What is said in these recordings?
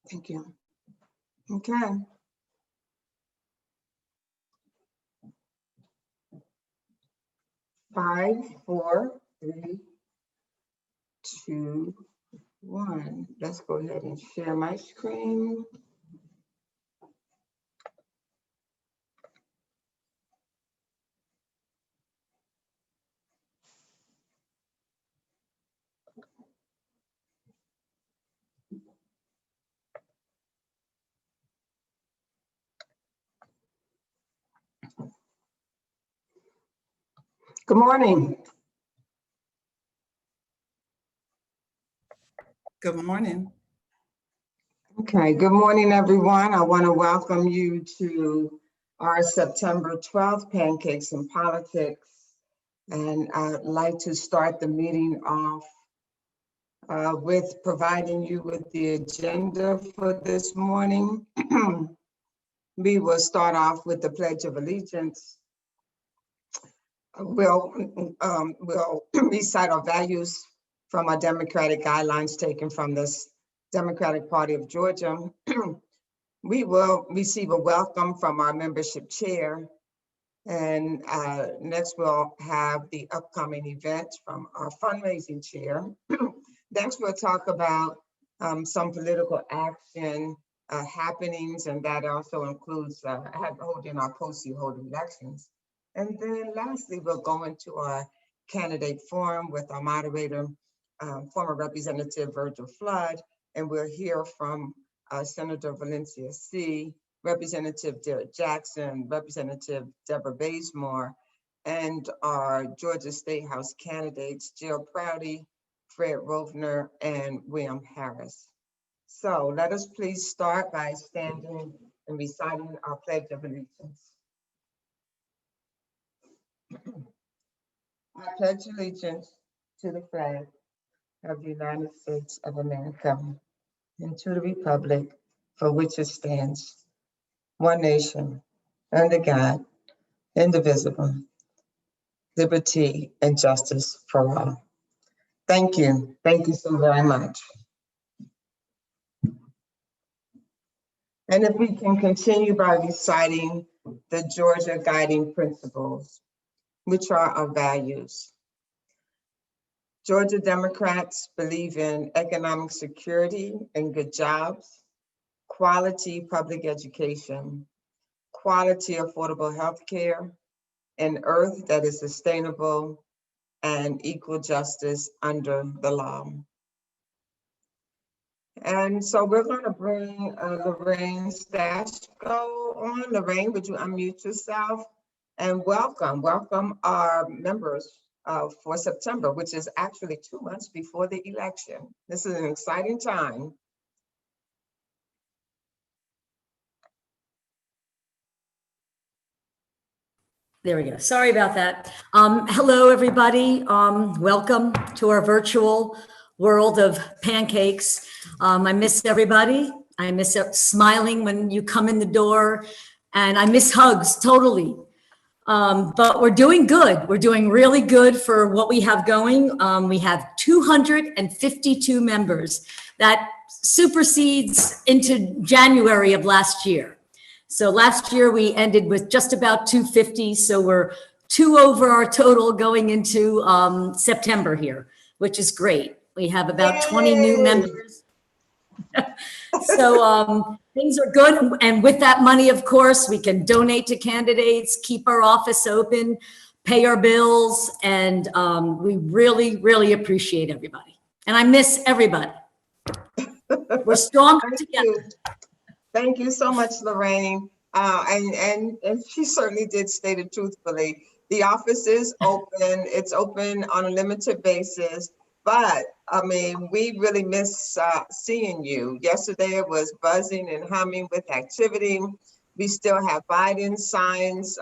Thank you. Okay. Five, four, three, two, one. Let's go ahead and share my screen. Good morning. Good morning. Okay, good morning, everyone. I want to welcome you to our September 12th Pancakes and Politics. And I'd like to start the meeting off with providing you with the agenda for this morning. We will start off with the Pledge of Allegiance. We'll recite our values from our democratic guidelines taken from this Democratic Party of Georgia. We will receive a welcome from our membership chair. And next we'll have the upcoming events from our fundraising chair. Next we'll talk about some political action happenings, and that also includes holding our post-hold elections. And then lastly, we'll go into our candidate forum with our moderator, former Representative Virgil Flood, and we'll hear from Senator Valencia C., Representative Derek Jackson, Representative Deborah Bazemore, and our Georgia State House candidates, Jill Prouty, Fred Rovner, and William Harris. So let us please start by standing and reciting our Pledge of Allegiance. I pledge allegiance to the flag of the United States of America and to the republic for which it stands, one nation, under God, indivisible, liberty and justice for all. Thank you. Thank you so very much. And if we can continue by reciting the Georgia guiding principles, which are our values. Georgia Democrats believe in economic security and good jobs, quality public education, quality affordable health care, an earth that is sustainable, and equal justice under the law. And so we're going to bring Lorraine Stashko on. Lorraine, would you unmute yourself? And welcome our members for September, which is actually 2 months before the election. This is an exciting time. There we go. Sorry about that. Hello, everybody. Welcome to our virtual world of pancakes. I miss everybody. I miss smiling when you come in the door, and I miss hugs totally. But we're doing good. We're doing really good for what we have going. We have 252 members. That supersedes into January of last year. So last year we ended with just about 250. So we're 2 over our total going into September here, which is great. We have about 20 new members. So things are good. And with that money, of course, we can donate to candidates, keep our office open, pay our bills. And we really, really appreciate everybody. And I miss everybody. We're strong together. Thank you so much, Lorraine. And she certainly did state it truthfully. The office is open. It's open on a limited basis. But I mean, we really miss seeing you. Yesterday it was buzzing and humming with activity. We still have Biden signs.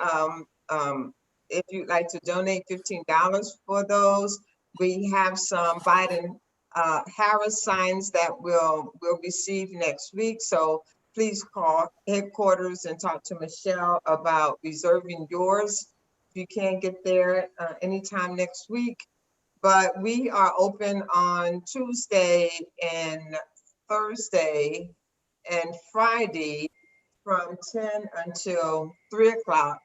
If you'd like to donate $15 for those, we have some Biden Harris signs that we'll receive next week. So please call headquarters and talk to Michelle about reserving yours. If you can't get there anytime next week. But we are open on Tuesday and Thursday and Friday from 10 until 3 o'clock.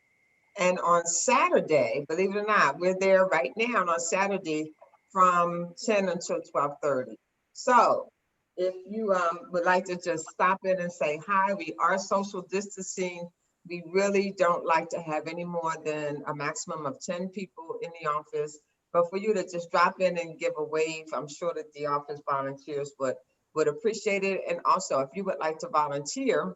And on Saturday, believe it or not, we're there right now on Saturday from 10 until 12:30. So if you would like to just stop in and say hi, we are social distancing. We really don't like to have any more than a maximum of 10 people in the office. But for you to just drop in and give a wave, I'm sure that the office volunteers would appreciate it. And also, if you would like to volunteer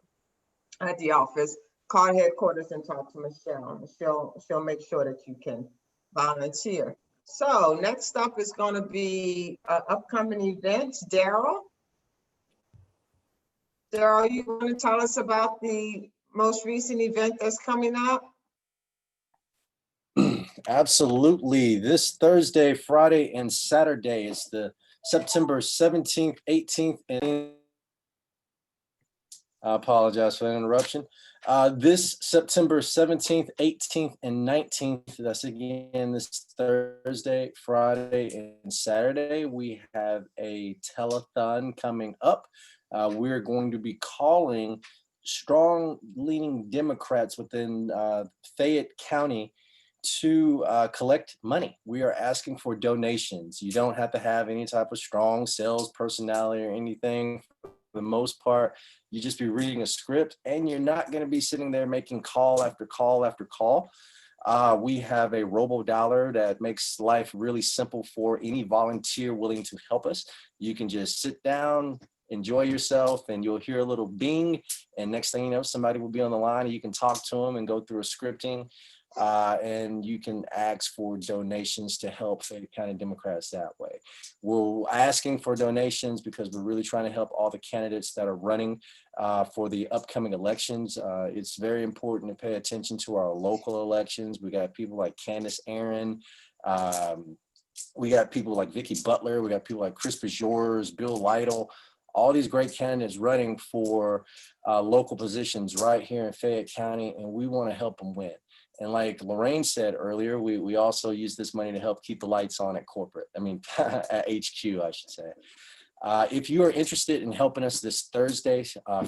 at the office, call headquarters and talk to Michelle. She'll make sure that you can volunteer. So next up is going to be upcoming events. Daryl, you want to tell us about the most recent event that's coming up? Absolutely. This Thursday, Friday, and Saturday is the September 17th, 18th, and I apologize for the interruption. This September 17th, 18th, and 19th, that's again this Thursday, Friday, and Saturday, we have a telethon coming up. We're going to be calling strong leaning Democrats within Fayette County to collect money. We are asking for donations. You don't have to have any type of strong sales personality or anything. For the most part, you just be reading a script, and you're not going to be sitting there making call after call after call. We have a robo dollar that makes life really simple for any volunteer willing to help us. You can just sit down, enjoy yourself, and you'll hear a little bing, and next thing you know, somebody will be on the line, and you can talk to them and go through a scripting. And you can ask for donations to help Fayette County Democrats that way. We're asking for donations because we're really trying to help all the candidates that are running for the upcoming elections. It's very important to pay attention to our local elections. We got people like Candace Aaron. We got people like Vicki Butler. We got people like Chris Bajors, Bill Lytle. All these great candidates running for local positions right here in Fayette County, and we want to help them win. And like Lorraine said earlier, we also use this money to help keep the lights on at corporate. I mean, at HQ, I should say. If you are interested in helping us this Thursday,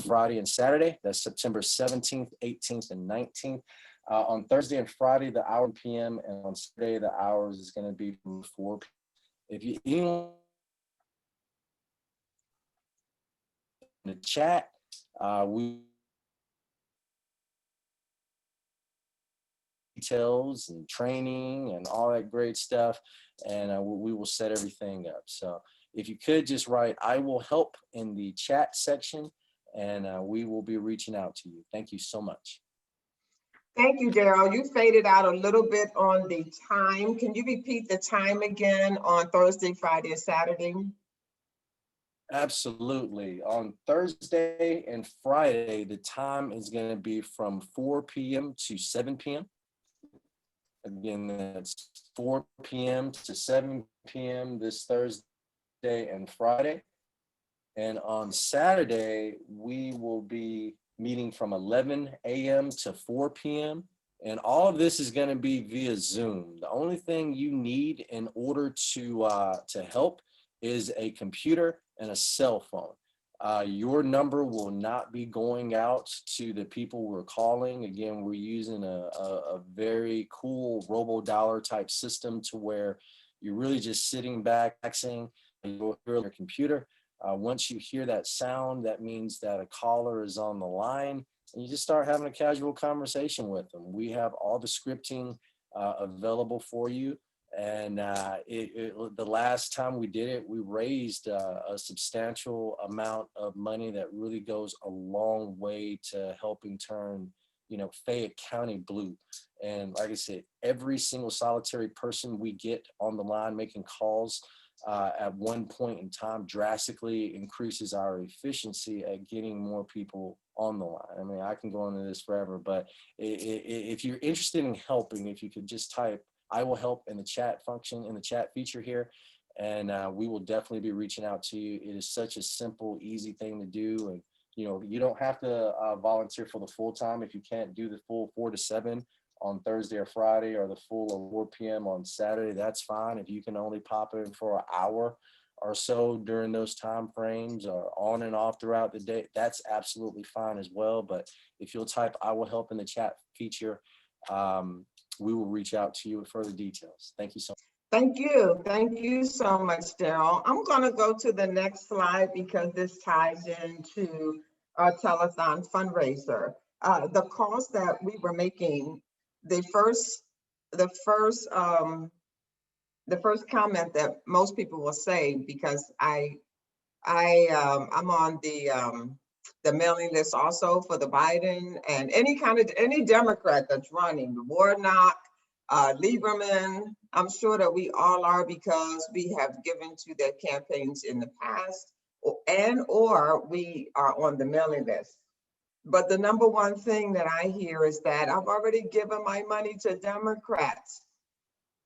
Friday, and Saturday, that's September 17th, 18th, and 19th. On Thursday and Friday, the hour p.m., and on Saturday, the hours is going to be from 4 p.m. If you anyone in the chat, we details and training and all that great stuff, and we will set everything up. So if you could just write "I will help" in the chat section, and we will be reaching out to you. Thank you so much. Thank you, Daryl. You faded out a little bit on the time. Can you repeat the time again on Thursday, Friday, and Saturday? Absolutely. On Thursday and Friday, the time is going to be from 4 p.m. to 7 p.m. Again, that's 4 p.m. to 7 p.m. this Thursday and Friday. And on Saturday, we will be meeting from 11 a.m. to 4 p.m. And all of this is going to be via Zoom. The only thing you need in order to help is a computer and a cell phone. Your number will not be going out to the people we're calling. Again, we're using a very cool robo dollar type system to where you're really just sitting back, relaxing, and you'll hear your computer. Once you hear that sound, that means that a caller is on the line, and you just start having a casual conversation with them. We have all the scripting available for you. And the last time we did it, we raised a substantial amount of money that really goes a long way to helping turn, Fayette County blue. And like I said, every single solitary person we get on the line making calls at one point in time drastically increases our efficiency at getting more people on the line. I mean, I can go into this forever, but if you're interested in helping, if you could just type "I will help" in the chat function, in the chat feature here, and we will definitely be reaching out to you. It is such a simple, easy thing to do. And, you don't have to volunteer for the full time. If you can't do the full 4 to 7 on Thursday or Friday, or the full of 4 p.m. on Saturday, that's fine. If you can only pop in for an hour or so during those time frames, or on and off throughout the day, that's absolutely fine as well. But if you'll type "I will help" in the chat feature, we will reach out to you with further details. Thank you so much. Thank you. Thank you so much, Daryl. I'm going to go to the next slide because this ties into our telethon fundraiser. The cost that we were making, the first comment that most people will say, because I'm on the mailing list also for the Biden and any Democrat that's running, Warnock, Lieberman. I'm sure that we all are, because we have given to their campaigns in the past, or we are on the mailing list. But the number one thing that I hear is that I've already given my money to Democrats.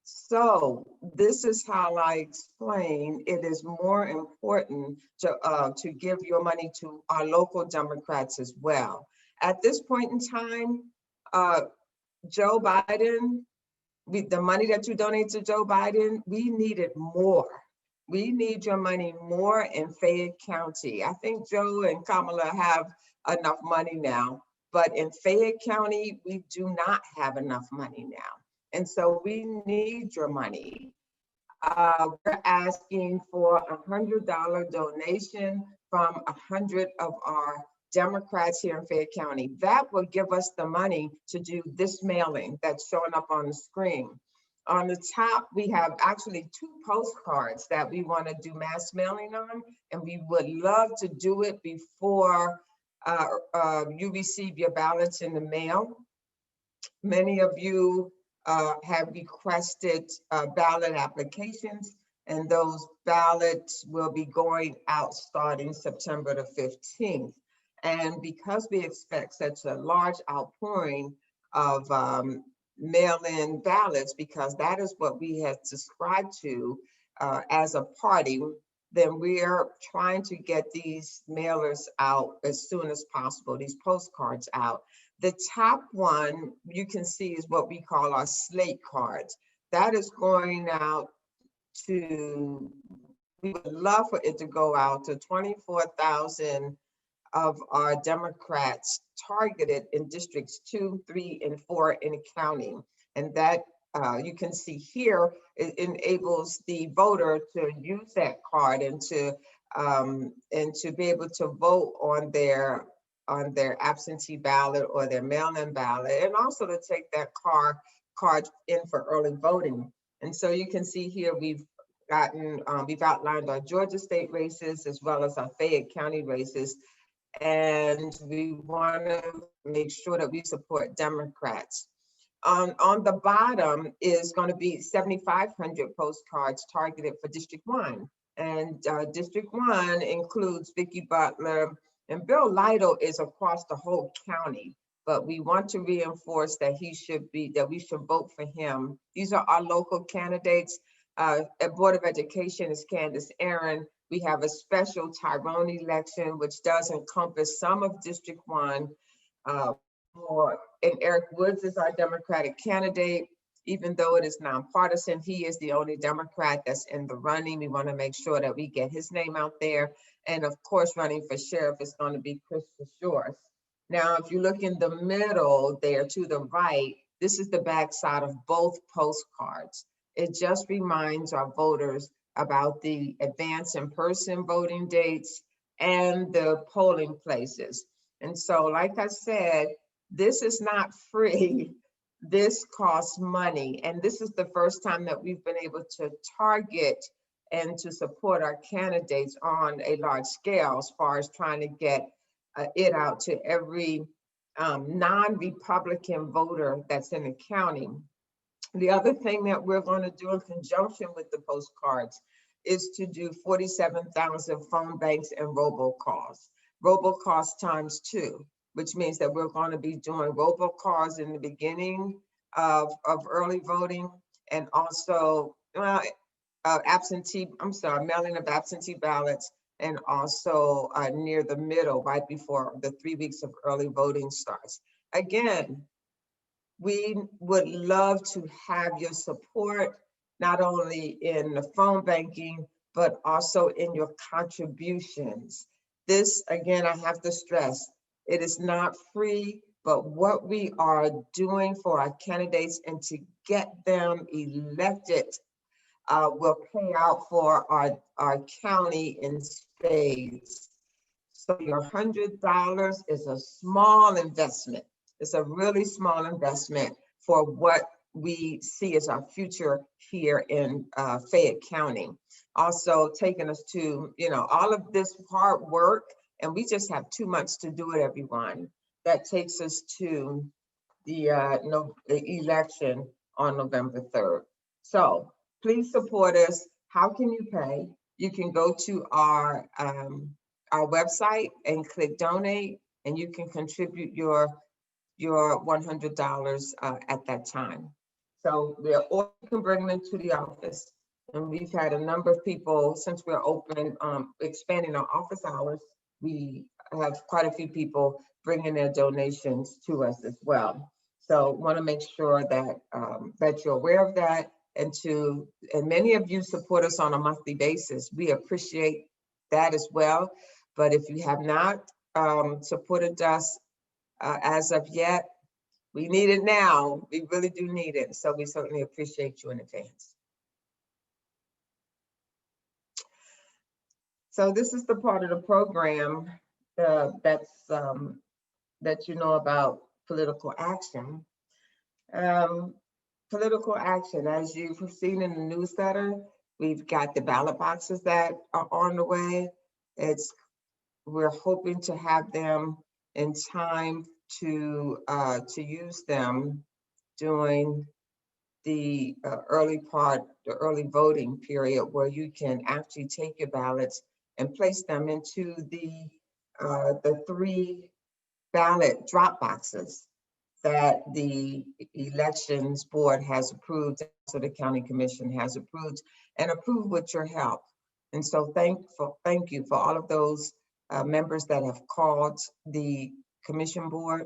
So this is how I explain it is more important to give your money to our local Democrats as well. At this point in time, Joe Biden, the money that you donate to Joe Biden, we need it more. We need your money more in Fayette County. I think Joe and Kamala have enough money now, but in Fayette County, we do not have enough money now. And so we need your money. We're asking for a $100 donation from 100 of our Democrats here in Fayette County. That will give us the money to do this mailing that's showing up on the screen. On the top, we have actually 2 postcards that we want to do mass mailing on, and we would love to do it before you receive your ballots in the mail. Many of you have requested ballot applications, and those ballots will be going out starting September the 15th. And because we expect such a large outpouring of mail-in ballots, because that is what we have subscribed to as a party, then we are trying to get these mailers out as soon as possible, these postcards out. The top one you can see is what we call our slate cards. That is going out to, we would love for it to go out to 24,000 of our Democrats targeted in districts 2, 3, and 4 in the county. And that you can see here, it enables the voter to use that card and to be able to vote on their absentee ballot or their mail-in ballot, and also to take that card in for early voting. And so you can see here we've outlined our Georgia state races as well as our Fayette County races, and we want to make sure that we support Democrats. On the bottom is going to be 7,500 postcards targeted for District 1. And District 1 includes Vicki Butler, and Bill Lytle is across the whole county, but we want to reinforce that we should vote for him. These are our local candidates. At Board of Education is Candace Aaron. We have a special Tyrone election, which does encompass some of District 1. And Eric Woods is our Democratic candidate. Even though it is nonpartisan, he is the only Democrat that's in the running. We want to make sure that we get his name out there. And of course, running for sheriff is going to be Chris Shores. Now, if you look in the middle there to the right, this is the backside of both postcards. It just reminds our voters about the advance in-person voting dates and the polling places. And so, like I said, this is not free. This costs money. And this is the first time that we've been able to target and to support our candidates on a large scale as far as trying to get it out to every non-Republican voter that's in the county. The other thing that we're going to do in conjunction with the postcards is to do 47,000 phone banks and robocalls. Robocalls times 2. Which means that we're going to be doing robocalls in the beginning of early voting, and also mailing of absentee ballots, and also near the middle, right before the 3 weeks of early voting starts. Again, we would love to have your support, not only in the phone banking, but also in your contributions. This, again, I have to stress, it is not free, but what we are doing for our candidates and to get them elected will pay out for our county in spades. So your $100 is a small investment. It's a really small investment for what we see as our future here in Fayette County. Also taking us to, all of this hard work, and we just have 2 months to do it, everyone. That takes us to the election on November 3rd. So please support us. How can you pay? You can go to our website and click donate, and you can contribute your $100 at that time. So or you can bring them to the office. And we've had a number of people, since we're open, expanding our office hours, we have quite a few people bringing their donations to us as well. So want to make sure that that you're aware of that, and many of you support us on a monthly basis. We appreciate that as well. But if you have not supported us as of yet, we need it now. We really do need it. So we certainly appreciate you in advance. So this is the part of the program that you know about political action. Political action, as you've seen in the newsletter, we've got the ballot boxes that are on the way. We're hoping to have them in time to use them during the early voting period, where you can actually take your ballots and place them into the 3 ballot drop boxes that the elections board has approved, so the county commission has approved with your help. And so thank you for all of those members that have called the commission board,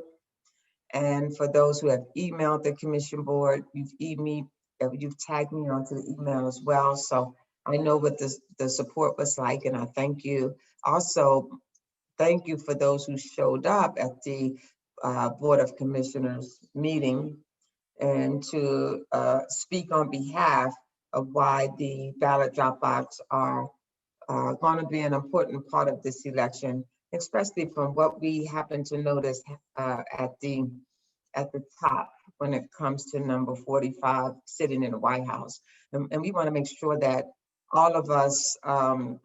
and for those who have emailed the commission board. You've tagged me onto the email as well, so I know what the support was like, and I thank you. Also, thank you for those who showed up at the Board of Commissioners meeting and to speak on behalf of why the ballot drop box are going to be an important part of this election, especially from what we happen to notice at the top when it comes to number 45 sitting in the White House. And we want to make sure that all of us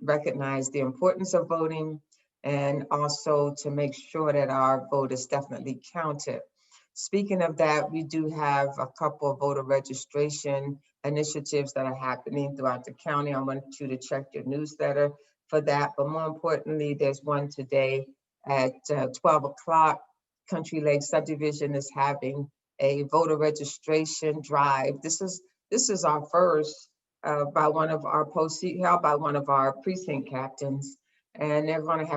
recognize the importance of voting, and also to make sure that our vote is definitely counted. Speaking of that, we do have a couple of voter registration initiatives that are happening throughout the county. I want you to check your newsletter for that. But more importantly, there's one today at 12 o'clock. Country Lake Subdivision is having a voter registration drive. This is our first by one of our held by one of our precinct captains. And they're going to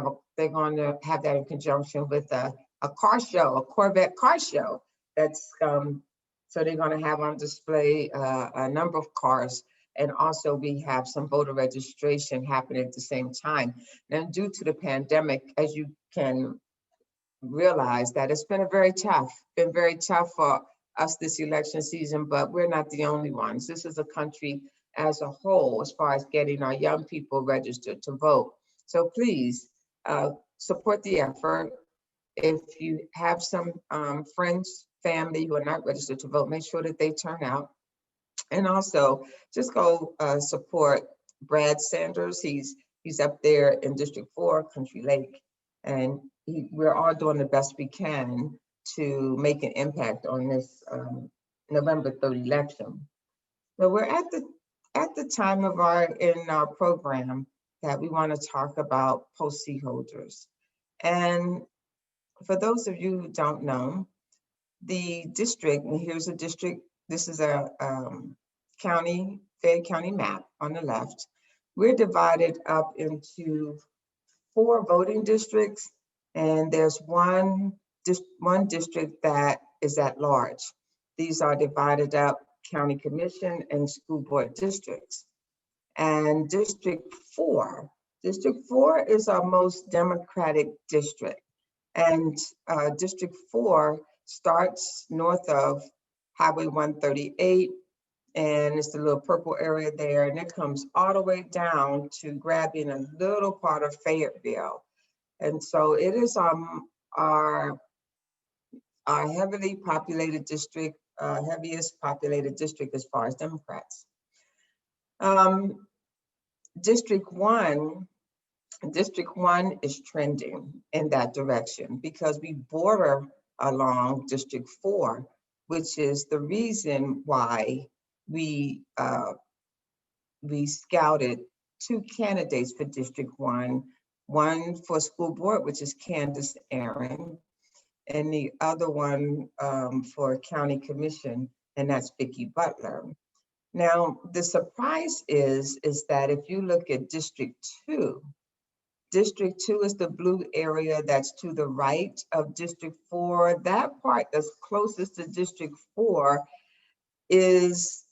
have that in conjunction with a car show, a Corvette car show. That's so they're going to have on display a number of cars, and also we have some voter registration happening at the same time. And due to the pandemic, as you can realize, that it's been very tough for us this election season, but we're not the only ones. This is a country as a whole, as far as getting our young people registered to vote. So please support the effort. If you have some friends, family who are not registered to vote, make sure that they turn out. And also just go support Brad Sanders. He's up there in District 4, Country Lake, and we're all doing the best we can to make an impact on this November 3rd election. So we're at the time of our program that we want to talk about post-C holders. And for those of you who don't know, the district, and here's a district, this is a Fayette County map on the left. We're divided up into 4 voting districts, and there's one district that is at large. These are divided up county commission and school board districts. And District 4. District 4 is our most Democratic district. And District 4 starts north of Highway 138, and it's the little purple area there, and it comes all the way down to grabbing a little part of Fayetteville. And so it is our heavily populated district, heaviest populated district as far as Democrats. District 1 is trending in that direction because we border along District 4, which is the reason why we scouted 2 candidates for District 1, one for school board, which is Candace Aaron, and the other one for county commission, and that's Vicki Butler. Now, the surprise is that if you look at District 2, District 2 is the blue area that's to the right of District 4. That part that's closest to District 4 is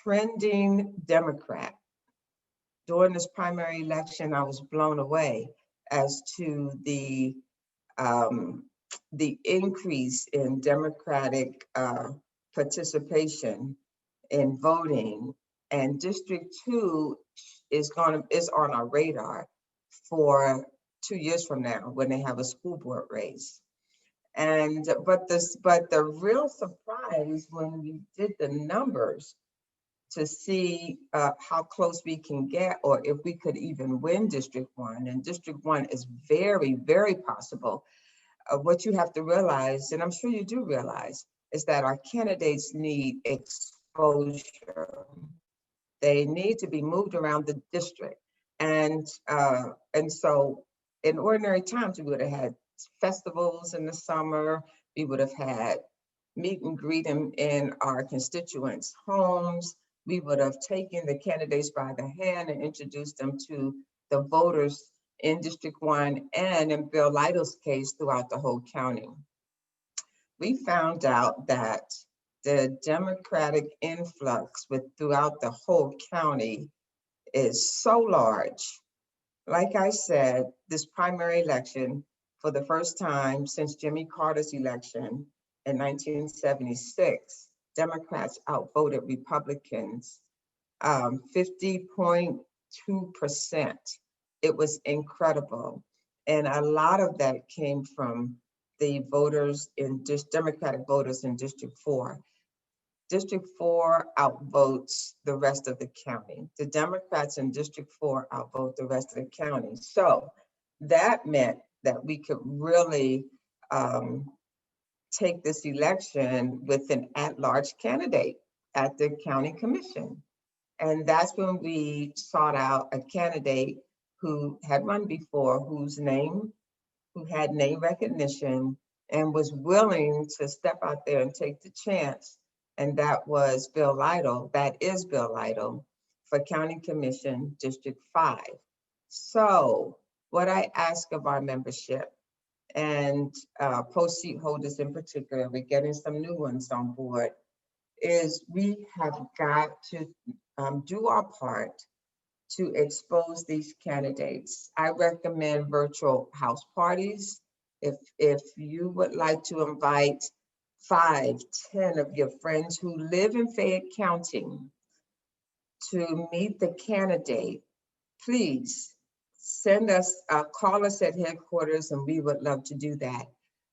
trending Democrat. During this primary election, I was blown away as to the increase in Democratic participation in voting, and District 2 is on our radar for 2 years from now when they have a school board race. And but the real surprise when we did the numbers to see how close we can get, or if we could even win District 1, and District 1 is very, very possible. What you have to realize, and I'm sure you do realize, is that our candidates need exposure. They need to be moved around the district. And so in ordinary times, we would have had festivals in the summer. We would have had meet and greet in our constituents' homes. We would have taken the candidates by the hand and introduced them to the voters in District 1 and in Bill Lytle's case throughout the whole county. We found out that the Democratic influx throughout the whole county is so large. Like I said, this primary election, for the first time since Jimmy Carter's election in 1976, Democrats outvoted Republicans 50.2%. It was incredible. And a lot of that came from the voters Democratic voters in District 4. District 4 outvotes the rest of the county. The Democrats in District 4 outvote the rest of the county. So that meant that we could really take this election with an at-large candidate at the county commission. And that's when we sought out a candidate who had run before, who had name recognition and was willing to step out there and take the chance. And that was Bill Lytle. That is Bill Lytle for County Commission District 5. So what I ask of our membership and post seat holders in particular, we're getting some new ones on board, is we have got to do our part to expose these candidates. I recommend virtual house parties. If you would like to invite 5, 10 of your friends who live in Fayette County to meet the candidate, please call us at headquarters, and we would love to do that.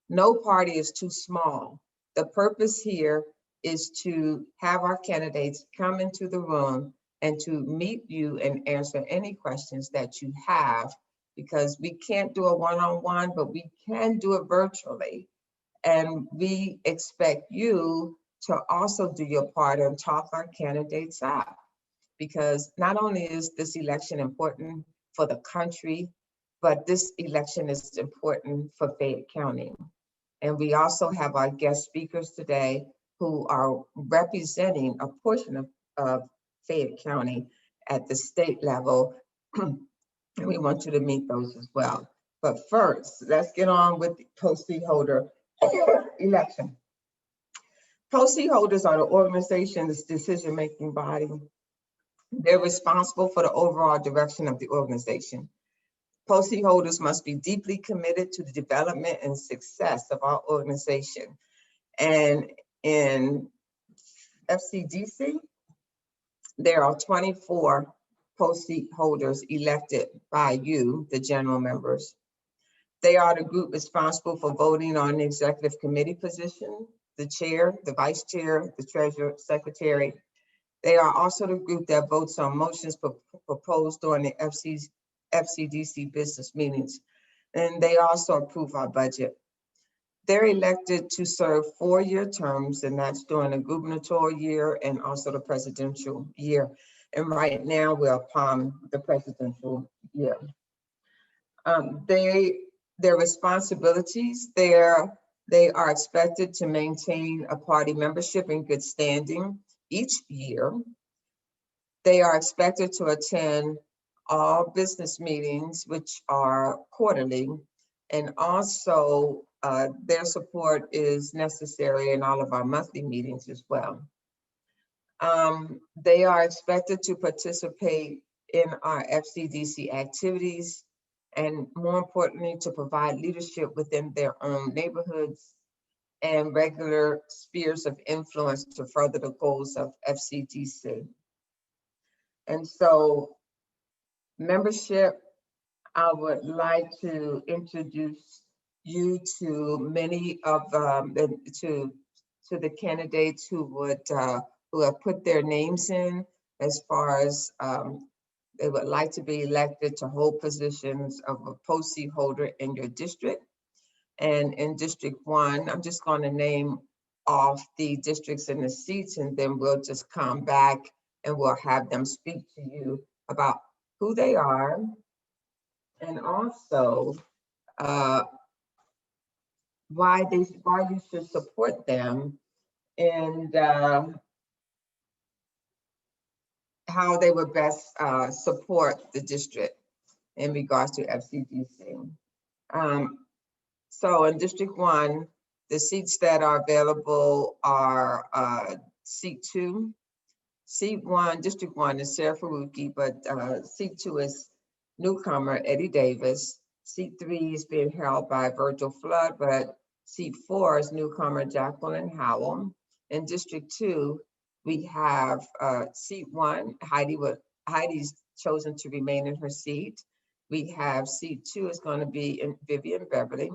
No party is too small. The purpose here is to have our candidates come into the room and to meet you and answer any questions that you have, because we can't do a one-on-one, but we can do it virtually. And we expect you to also do your part and talk our candidates up, because not only is this election important for the country, but this election is important for Fayette County. And we also have our guest speakers today who are representing a portion of Fayette County at the state level. And we want you to meet those as well. But first, let's get on with the post seat holder election. Post seat holders are the organization's decision-making body. They're responsible for the overall direction of the organization. Policy holders must be deeply committed to the development and success of our organization. And in FCDC, there are 24 post seat holders elected by you, the general members. They are the group responsible for voting on the executive committee position, the chair, the vice chair, the treasurer, secretary. They are also the group that votes on motions proposed during the FCDC business meetings, and they also approve our budget. They're elected to serve 4-year terms, and that's during the gubernatorial year and also the presidential year. And right now we're upon the presidential year. Their responsibilities, they are expected to maintain a party membership in good standing each year. They are expected to attend all business meetings, which are quarterly, and also their support is necessary in all of our monthly meetings as well. They are expected to participate in our FCDC activities, and more importantly, to provide leadership within their own neighborhoods and regular spheres of influence to further the goals of FCDC. And so, membership, I would like to introduce you to many of to the candidates who have put their names in, as far as they would like to be elected to hold positions of a post seat holder in your district. And in District 1, I'm just going to name off the districts and the seats, and then we'll just come back and we'll have them speak to you about who they are, and also why you should support them, and how they would best support the district in regards to FCDC. So in District 1, the seats that are available are seat 2. Seat 1, District 1 is Sarah Faruqi, but seat 2 is newcomer Eddie Davis. Seat 3 is being held by Virgil Flood, but seat 4 is newcomer Jacqueline Howell. In District 2, we have seat 1, Heidi's chosen to remain in her seat. We have seat 2 is going to be in Vivian Beverly.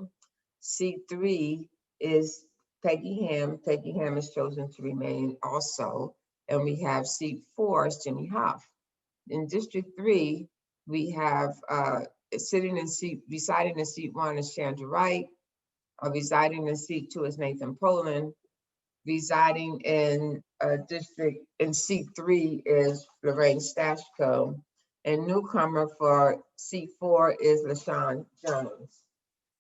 Seat 3 is Peggy Ham. Peggy Ham is chosen to remain also. And we have seat 4 is Jimmy Hoff. In District 3, we have residing in seat 1 is Chandra Wright. Residing in seat 2 is Nathan Poland. Residing in seat 3 is Lorraine Stashko. And newcomer for seat 4 is LaShawn Jones.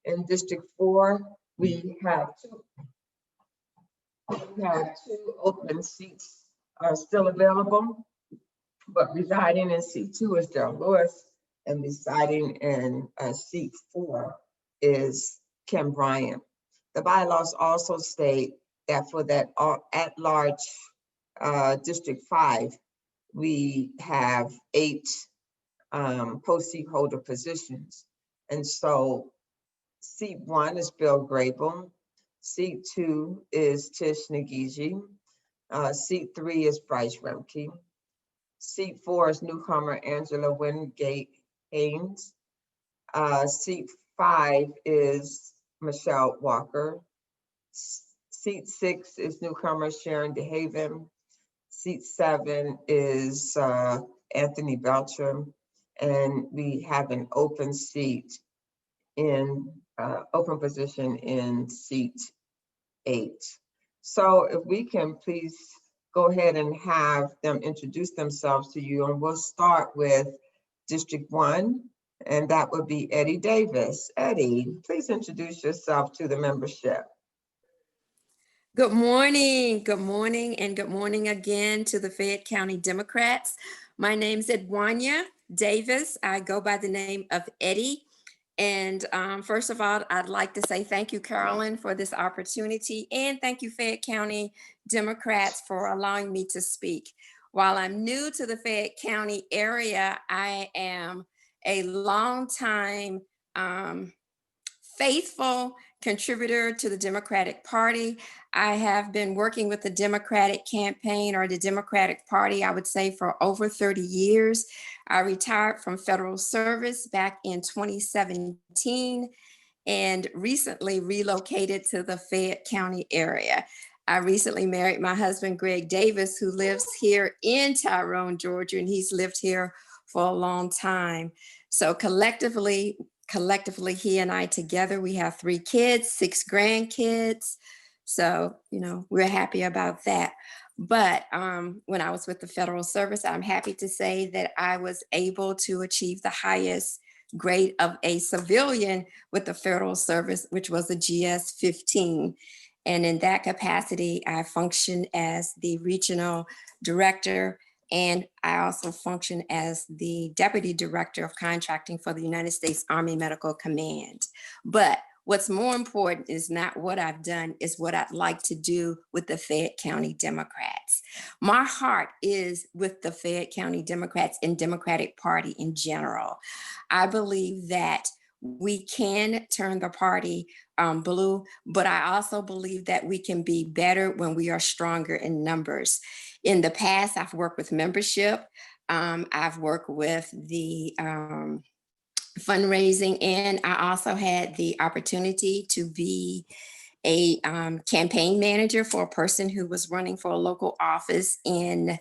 In District 4, we have two open seats are still available, but residing in seat 2 is Daryl Lewis, and residing in seat 4 is Kim Bryant. The bylaws also state that for that at-large District 5, we have 8 post-seat holder positions. And so seat 1 is Bill Grable. Seat 2 is Tish Nagiji. Seat 3 is Bryce Remke. Seat 4 is newcomer Angela Wingate Haynes. Seat 5 is Michelle Walker. Seat 6 is newcomer Sharon DeHaven. Seat 7 is Anthony Belcher. And we have an open seat in open position in seat 8. So if we can please go ahead and have them introduce themselves to you, and we'll start with District 1, and that would be Eddie Davis. Eddie, please introduce yourself to the membership. Good morning, and good morning again to the Fayette County Democrats. My name's Edwanya Davis. I go by the name of Eddie. And first of all, I'd like to say thank you, Carolyn, for this opportunity, and thank you, Fayette County Democrats, for allowing me to speak. While I'm new to the Fayette County area, I am a longtime faithful contributor to the Democratic Party. I have been working with the Democratic campaign or the Democratic Party, I would say, for over 30 years. I retired from federal service back in 2017 and recently relocated to the Fayette County area. I recently married my husband, Greg Davis, who lives here in Tyrone, Georgia, and he's lived here for a long time. So collectively, he and I together, we have 3 kids, 6 grandkids. So, we're happy about that. But when I was with the federal service, I'm happy to say that I was able to achieve the highest grade of a civilian with the federal service, which was a GS 15. And in that capacity, I functioned as the regional director, and I also function as the deputy director of contracting for the United States Army Medical Command. But what's more important is not what I've done, is what I'd like to do with the Fayette County Democrats. My heart is with the Fayette County Democrats and Democratic Party in general. I believe that we can turn the party blue, but I also believe that we can be better when we are stronger in numbers. In the past, I've worked with membership. I've worked with the fundraising, and I also had the opportunity to be a campaign manager for a person who was running for a local office in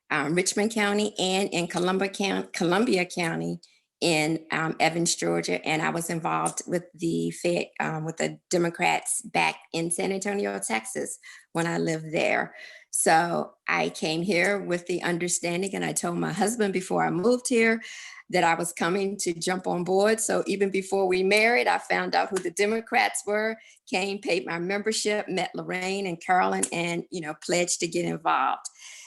Richmond County and in Columbia County in Evans, Georgia, and I was involved with the Democrats back in San Antonio, Texas, when I lived there. So I came here with the understanding, and I told my husband before I moved here that I was coming to jump on board. So even before we married, I found out who the Democrats were, came, paid my membership, met Lorraine and Carolyn, and pledged to get involved.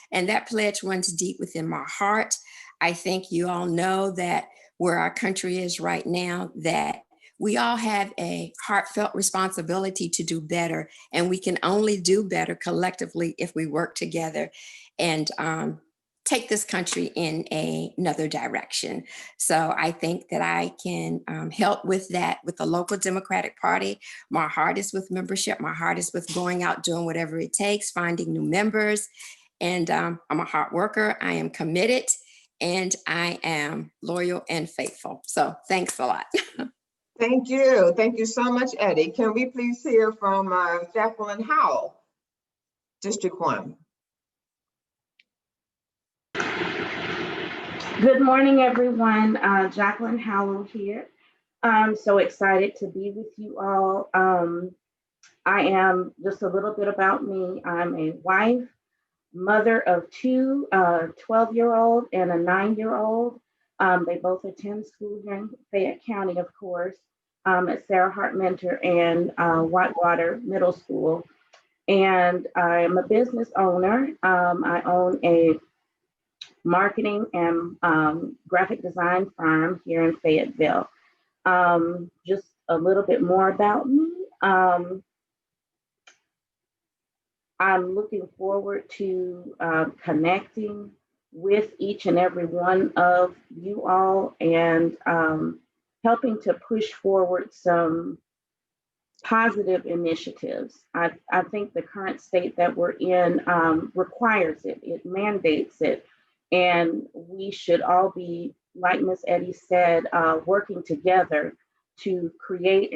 And that pledge runs deep within my heart. I think you all know that where our country is right now, that we all have a heartfelt responsibility to do better, and we can only do better collectively if we work together and take this country in another direction. So I think that I can help with that with the local Democratic Party. My heart is with membership. My heart is with going out, doing whatever it takes, finding new members. And I'm a hard worker. I am committed, and I am loyal and faithful. So thanks a lot. Thank you. Thank you so much, Eddie. Can we please hear from Jacqueline Howell, District 1? Good morning, everyone. Jacqueline Howell here. I'm so excited to be with you all. I am, just a little bit about me, I'm a wife, mother of 2, a 12-year-old and a 9-year-old. They both attend school here in Fayette County, of course, at Sarah Hart Mentor and Whitewater Middle School. And I'm a business owner. I own a marketing and graphic design firm here in Fayetteville. Just a little bit more about me. I'm looking forward to connecting with each and every one of you all and helping to push forward some positive initiatives. I think the current state that we're in requires it, it mandates it, and we should all be, like Ms. Eddie said, working together to create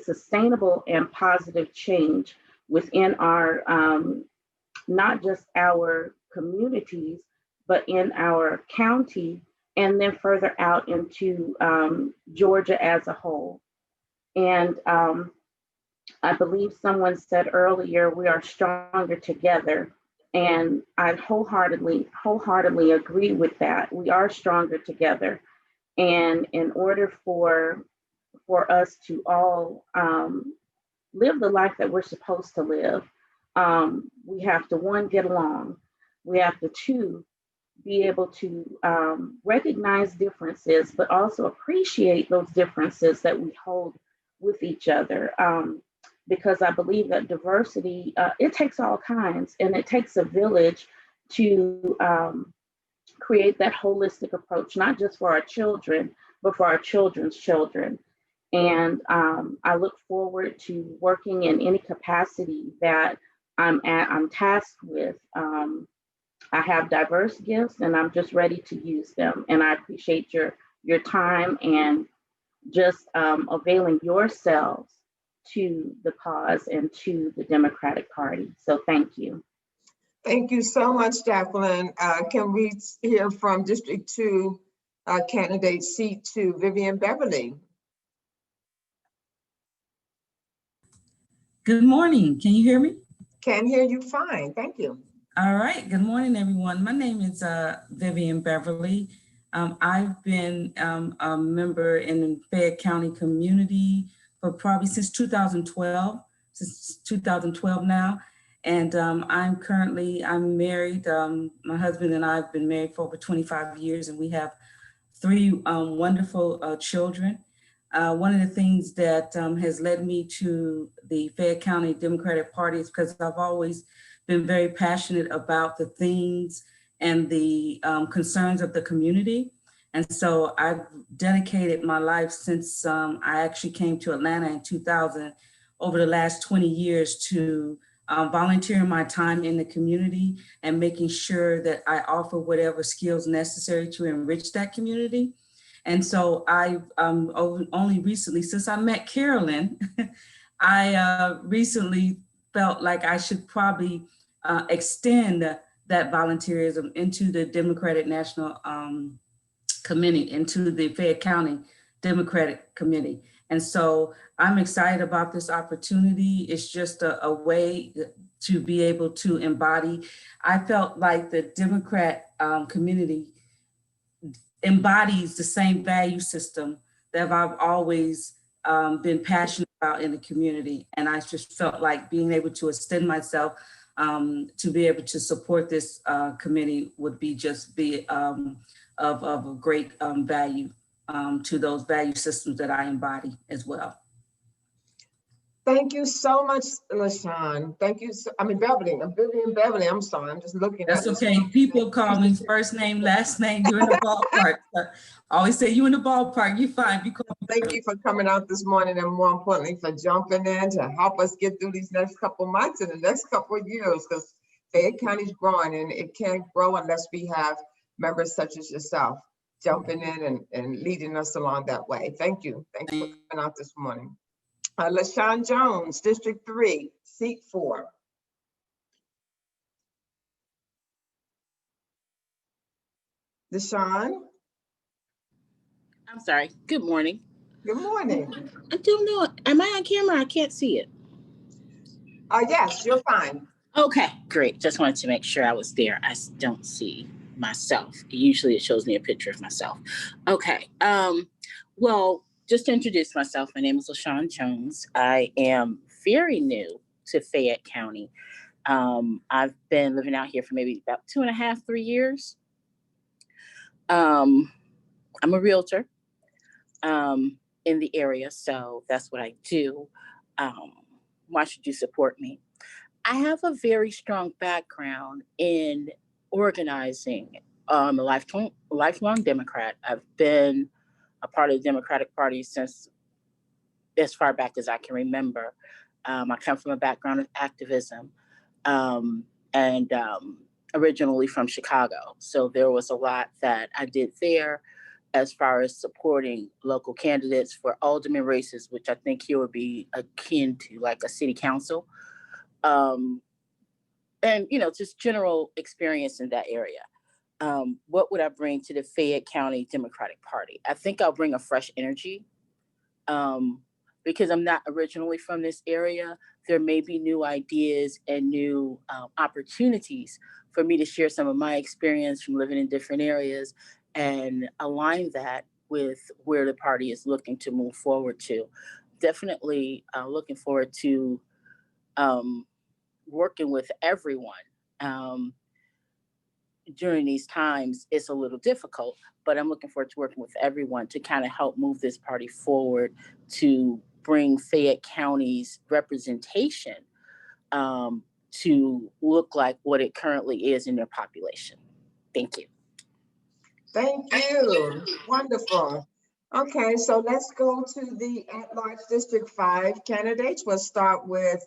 sustainable and positive change within our, not just our communities, but in our county, and then further out into Georgia as a whole. And I believe someone said earlier, we are stronger together. And I wholeheartedly agree with that. We are stronger together. And in order for us to all live the life that we're supposed to live, we have to, 1, get along. We have to, 2, be able to recognize differences, but also appreciate those differences that we hold with each other. Because I believe that diversity, it takes all kinds, and it takes a village to create that holistic approach, not just for our children, but for our children's children. And I look forward to working in any capacity that I'm tasked with. I have diverse gifts and I'm just ready to use them. And I appreciate your time and just availing yourselves to the cause and to the Democratic Party. So thank you. Thank you so much, Jacqueline. Can we hear from District 2 candidate seat 2, Vivian Beverly? Good morning. Can you hear me? Can hear you fine. Thank you. All right. Good morning, everyone. My name is Vivian Beverly. I've been a member in the Fayette County community for probably since 2012 now. And I'm married. My husband and I have been married for over 25 years, and we have 3 wonderful children. One of the things that has led me to the Fayette County Democratic Party is because I've always been very passionate about the things and the concerns of the community. And so I've dedicated my life since I actually came to Atlanta in 2000, over the last 20 years to volunteering my time in the community and making sure that I offer whatever skills necessary to enrich that community. And so I only recently, since I met Carolyn, I recently felt like I should probably extend that volunteerism into the Democratic National Committee, into the Fayette County Democratic Committee. And so I'm excited about this opportunity. It's just a way to be able to embody. I felt like the Democrat community embodies the same value system that I've always been passionate about in the community. And I just felt like being able to extend myself to be able to support this committee would be of a great value to those value systems that I embody as well. Thank you so much, LaShawn. Thank you. Beverly, Vivian Beverly, I'm sorry. I'm just looking That's at okay. People call me first name, last name. You're in the ballpark. I always say you in the ballpark. You're fine. You call me. Thank you for coming out this morning, and more importantly, for jumping in to help us get through these next couple months and the next couple of years, because Fayette County's growing, and it can't grow unless we have members such as yourself jumping in and leading us along that way. Thank you. Thanks for coming out this morning. LaShawn Jones, District 3, seat 4. LaShawn? I'm sorry. Good morning. Good morning. I don't know. Am I on camera? I can't see it. Yes, you're fine. Okay, great. Just wanted to make sure I was there. I don't see myself. Usually it shows me a picture of myself. Okay. Well, just to introduce myself, my name is LaShawn Jones. I am very new to Fayette County. I've been living out here for maybe about 2.5, 3 years. I'm a realtor in the area, so that's what I do. Why should you support me? I have a very strong background in organizing. I'm a lifelong Democrat. I've been a part of the Democratic Party since as far back as I can remember. I come from a background of activism and originally from Chicago. So there was a lot that I did there as far as supporting local candidates for alderman races, which I think here would be akin to like a city council. And, just general experience in that area. What would I bring to the Fayette County Democratic Party? I think I'll bring a fresh energy because I'm not originally from this area. There may be new ideas and new opportunities for me to share some of my experience from living in different areas and align that with where the party is looking to move forward to. Definitely looking forward to working with everyone. During these times, it's a little difficult, but I'm looking forward to working with everyone to kind of help move this party forward to bring Fayette County's representation to look like what it currently is in their population. Thank you. Thank you. Wonderful. Okay, so let's go to the at-large District 5 candidates. We'll start with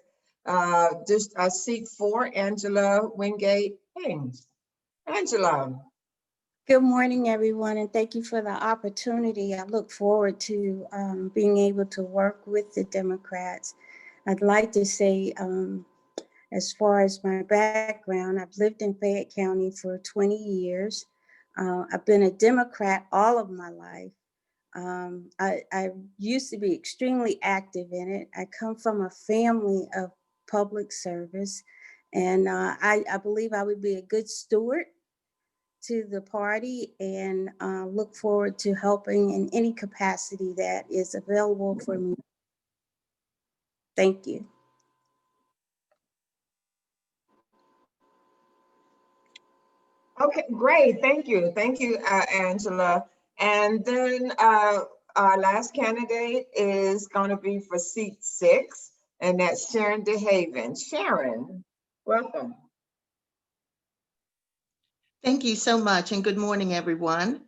just seat 4, Angela Wingate Haynes. Angela. Good morning, everyone, and thank you for the opportunity. I look forward to being able to work with the Democrats. I'd like to say, as far as my background, I've lived in Fayette County for 20 years. I've been a Democrat all of my life. I used to be extremely active in it. I come from a family of public service, and I believe I would be a good steward to the party, and look forward to helping in any capacity that is available for me. Thank you. Okay, great. Thank you. Thank you, Angela. And then our last candidate is going to be for seat 6, and that's Sharon DeHaven. Sharon, welcome. Thank you so much, and good morning, everyone.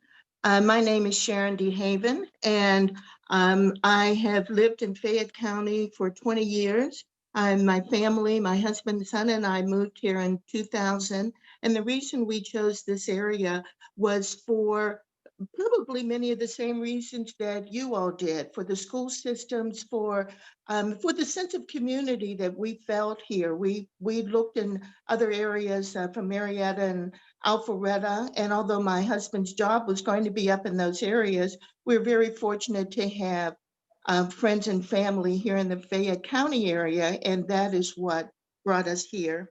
My name is Sharon DeHaven, and I have lived in Fayette County for 20 years. My family, my husband, son, and I moved here in 2000. And the reason we chose this area was for probably many of the same reasons that you all did, for the school systems, for the sense of community that we felt here. We looked in other areas from Marietta and Alpharetta, and although my husband's job was going to be up in those areas, we're very fortunate to have friends and family here in the Fayette County area, and that is what brought us here.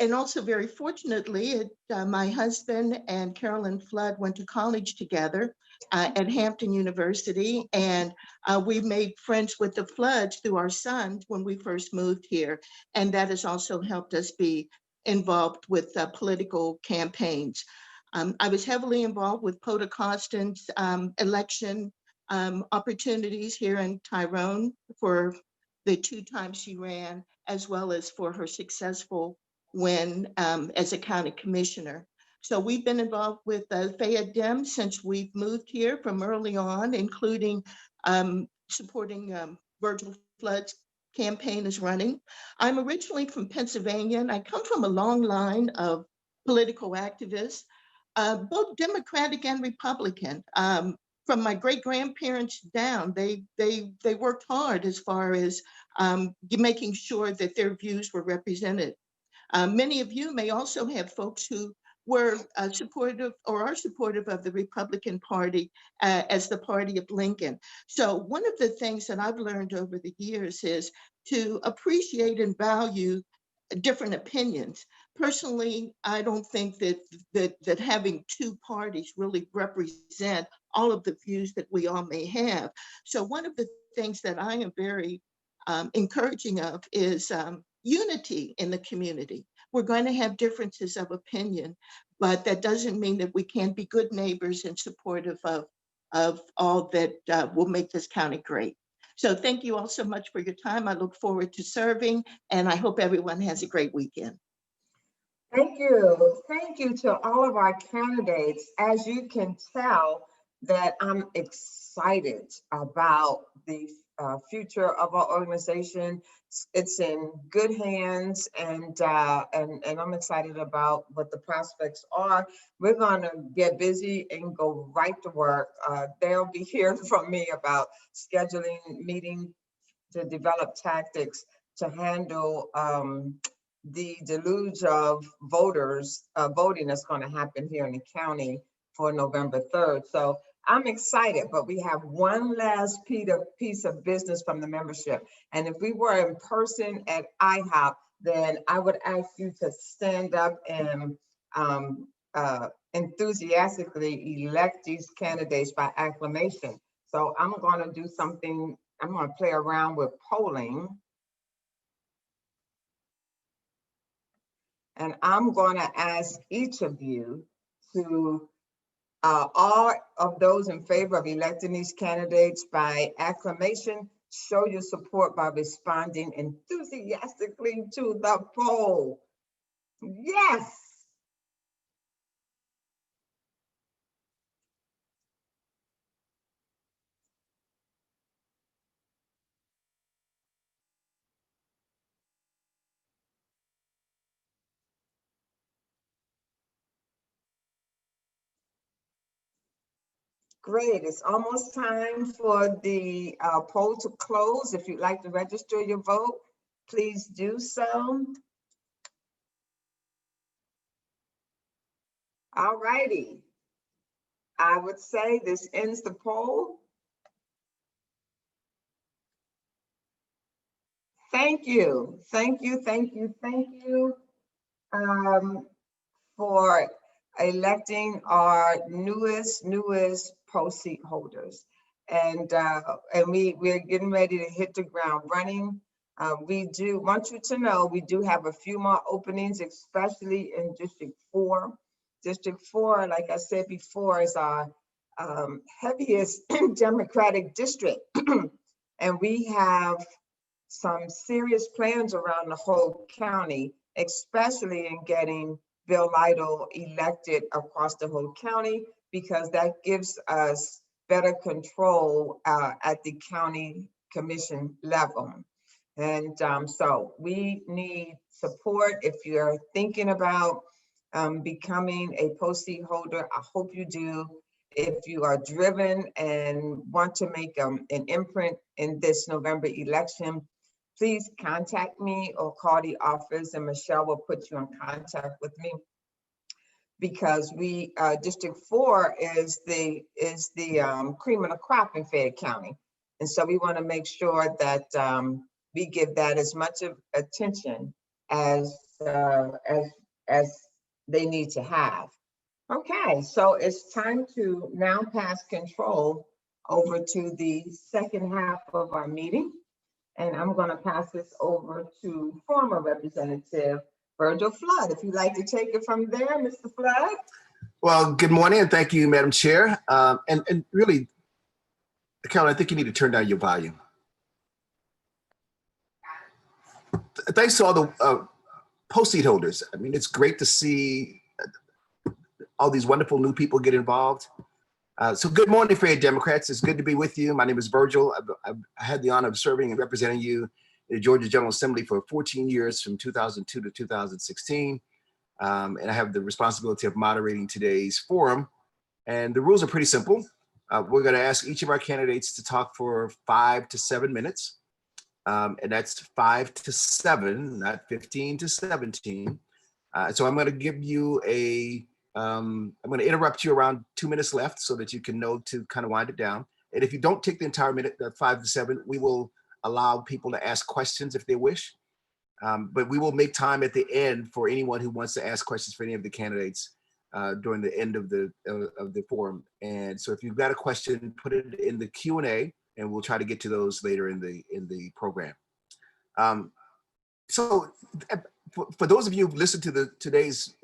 And also very fortunately, my husband and Carolyn Flood went to college together at Hampton University, and we made friends with the Floods through our sons when we first moved here, and that has also helped us be involved with political campaigns. I was heavily involved with Poda Constant's election opportunities here in Tyrone for the 2 times she ran, as well as for her successful win as a county commissioner. So we've been involved with Fayette Dem since we've moved here from early on, including supporting Virgil Flood's campaign is running. I'm originally from Pennsylvania, and I come from a long line of political activists, both Democratic and Republican. From my great-grandparents down, they worked hard as far as making sure that their views were represented. Many of you may also have folks who were supportive or are supportive of the Republican Party as the party of Lincoln. So one of the things that I've learned over the years is to appreciate and value different opinions. Personally, I don't think that having 2 parties really represent all of the views that we all may have. So one of the things that I am very encouraging of is unity in the community. We're going to have differences of opinion, but that doesn't mean that we can't be good neighbors and supportive of all that will make this county great. So thank you all so much for your time. I look forward to serving, and I hope everyone has a great weekend. Thank you. Thank you to all of our candidates. As you can tell, that I'm excited about the future of our organization. It's in good hands, and I'm excited about what the prospects are. We're going to get busy and go right to work. They'll be hearing from me about scheduling meetings to develop tactics to handle the deluge of voters voting that's going to happen here in the county for November 3rd. So I'm excited, but we have one last piece of business from the membership. And if we were in person at IHOP, then I would ask you to stand up and enthusiastically elect these candidates by acclamation. So I'm going to do something, I'm going to play around with polling. And I'm going to ask each of you to, all of those in favor of electing these candidates by acclamation, Show your support by responding enthusiastically to the poll. Yes. Great, it's almost time for the poll to close. If you'd like to register your vote, please do so. All righty. I would say this ends the poll. Thank you, thank you, thank you, thank you for electing our newest post seat holders. And we're getting ready to hit the ground running. We do want you to know we do have a few more openings, especially in District 4. District 4, like I said before, is our heaviest Democratic district. And we have some serious plans around the whole county, especially in getting Bill Lytle elected across the whole county, because that gives us better control at the county commission level. And so we need support. If you're thinking about becoming a post seat holder, I hope you do. If you are driven and want to make an imprint in this November election, please contact me or call the office, and Michelle will put you in contact with me. Because we District 4 is the cream of the crop in Fayette County, and so we want to make sure that we give that as much of attention as they need to have. Okay, so it's time to now pass control over to the second half of our meeting. And I'm going to pass this over to former Representative Virgil Flood. If you'd like to take it from there, Mr. Flood. Well, good morning, and thank you, Madam Chair. And really, Carol, I think you need to turn down your volume. Thanks to all the post seat holders. I mean, it's great to see all these wonderful new people get involved. So good morning, Fayette Democrats. It's good to be with you. My name is Virgil. I had the honor of serving and representing you in the Georgia General Assembly for 14 years, from 2002 to 2016. And I have the responsibility of moderating today's forum. And the rules are pretty simple. We're going to ask each of our candidates to talk for 5 to 7 minutes. And that's 5 to 7, not 15 to 17. So I'm going to give you I'm going to interrupt you around 2 minutes left so that you can know to kind of wind it down. And if you don't take the entire minute, 5 to 7, we will allow people to ask questions if they wish. But we will make time at the end for anyone who wants to ask questions for any of the candidates during the end of the forum. And so if you've got a question, put it in the Q&A, and we'll try to get to those later in the program. So for those of you who've listened to today's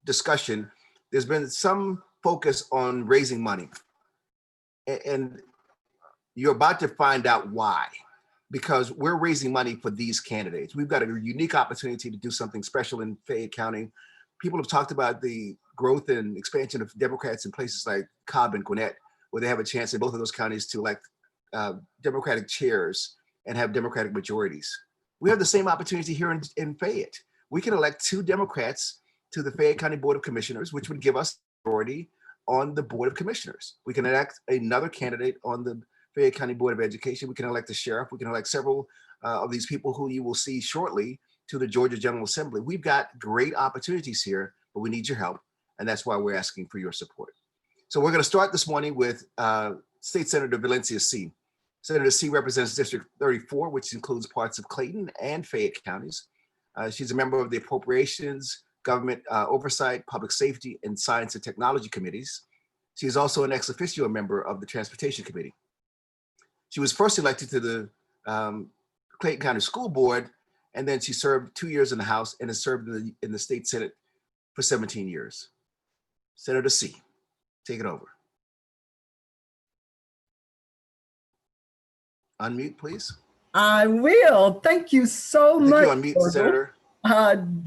discussion, there's been some focus on raising money. And you're about to find out why. Because we're raising money for these candidates. We've got a unique opportunity to do something special in Fayette County. People have talked about the growth and expansion of Democrats in places like Cobb and Gwinnett, where they have a chance in both of those counties to elect Democratic chairs and have Democratic majorities. We have the same opportunity here in Fayette. We can elect 2 Democrats to the Fayette County Board of Commissioners, which would give us majority on the Board of Commissioners. We can elect another candidate on the Fayette County Board of Education. We can elect the sheriff. We can elect several of these people who you will see shortly to the Georgia General Assembly. We've got great opportunities here, but we need your help. And that's why we're asking for your support. So we're going to start this morning with State Senator Valencia C. Senator C represents District 34, which includes parts of Clayton and Fayette counties. She's a member of the Appropriations, Government Oversight, Public Safety, and Science and Technology Committees. She is also an ex officio member of the Transportation Committee. She was first elected to the Clayton County School Board, and then she served 2 years in the House and has served in the State Senate for 17 years. Senator C, take it over. unmute, please. I will. Thank you so I think much. you're on mute, Virgil. Senator.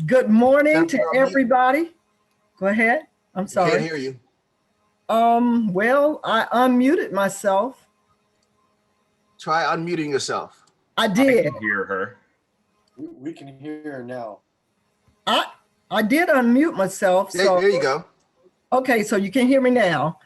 Good morning to Senator, on mute. everybody. Go ahead. I'm We can't sorry. hear you. Well, I unmuted myself. Try unmuting yourself. I did. I can hear her. We can hear her now. I did unmute myself. So There you go. okay, so you can hear me now.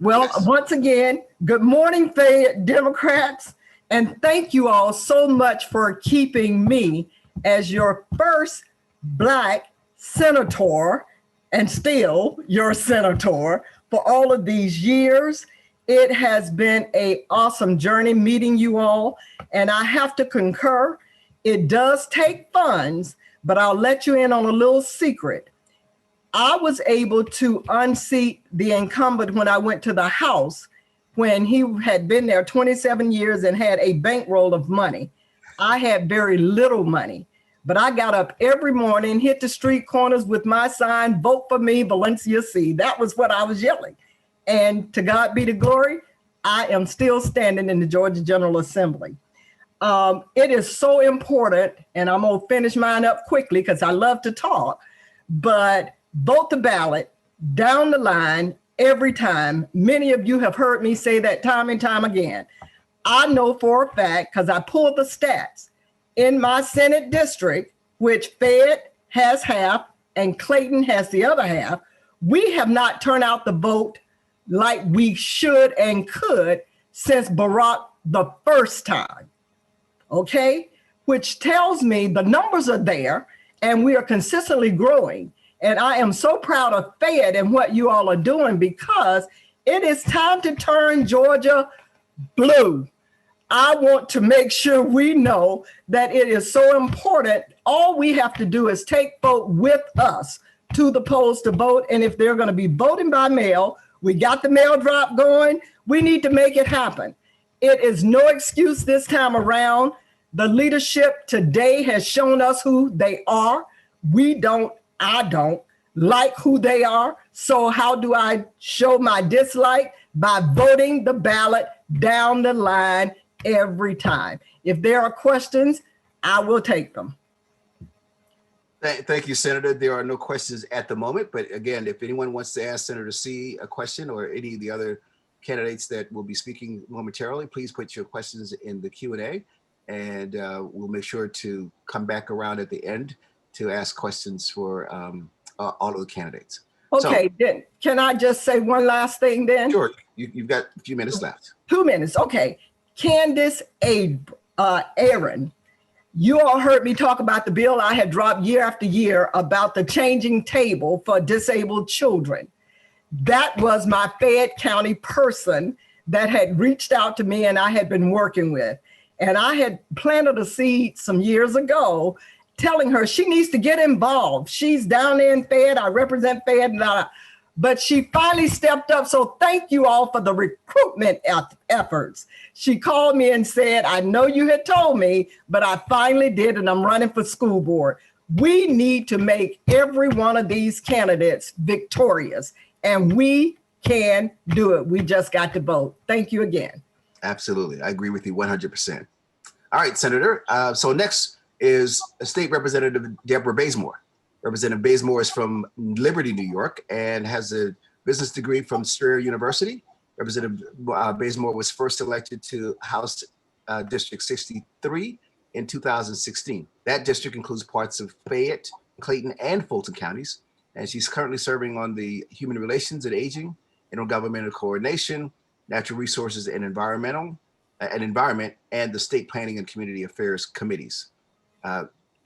Well, Yes. once again, good morning, Fayette Democrats, and thank you all so much for keeping me as your first Black senator, and still your senator, for all of these years. It has been an awesome journey meeting you all, and I have to concur. It does take funds, but I'll let you in on a little secret. I was able to unseat the incumbent when I went to the House, when he had been there 27 years and had a bankroll of money. I had very little money, but I got up every morning, hit the street corners with my sign, vote for me, Valencia C. That was what I was yelling. And to God be the glory, I am still standing in the Georgia General Assembly. It is so important, and I'm gonna finish mine up quickly because I love to talk, but vote the ballot down the line every time. Many of you have heard me say that time and time again. I know for a fact, because I pulled the stats, in my Senate district, which Fayette has half and Clayton has the other half, we have not turned out the vote like we should and could since Barack the first time. Okay, which tells me the numbers are there and we are consistently growing. And I am so proud of Fayette and what you all are doing, because it is time to turn Georgia blue. I want to make sure we know that it is so important. All we have to do is take vote with us to the polls to vote. And if they're going to be voting by mail, we got the mail drop going. We need to make it happen. It is no excuse this time around. The leadership today has shown us who they are. I don't like who they are. So how do I show my dislike? By voting the ballot down the line every time. If there are questions, I will take them. Thank you, Senator. There are no questions at the moment, but again, if anyone wants to ask Senator C a question, or any of the other candidates that will be speaking momentarily, please put your questions in the Q&A, and we'll make sure to come back around at the end to ask questions for all of the candidates. Okay, then can I just say one last thing then? Sure, you've got a few minutes left. 2 minutes, okay. Candace Aaron, you all heard me talk about the bill I had dropped year after year about the changing table for disabled children. That was my Fayette County person that had reached out to me and I had been working with. And I had planted a seed some years ago telling her she needs to get involved. She's down there in Fayette, I represent Fayette, but she finally stepped up. So thank you all for the recruitment efforts. She called me and said, I know you had told me, but I finally did, and I'm running for school board. We need to make every one of these candidates victorious, and we can do it. We just got to vote. Thank you again. Absolutely, I agree with you 100%. All right, Senator. So next is State Representative Deborah Bazemore. Representative Bazemore is from Liberty, New York, and has a business degree from Strayer University. Representative Bazemore was first elected to House District 63 in 2016. That district includes parts of Fayette, Clayton, and Fulton counties, and she's currently serving on the Human Relations and Aging, Intergovernmental Coordination, Natural Resources and Environment, and the State Planning and Community Affairs Committees.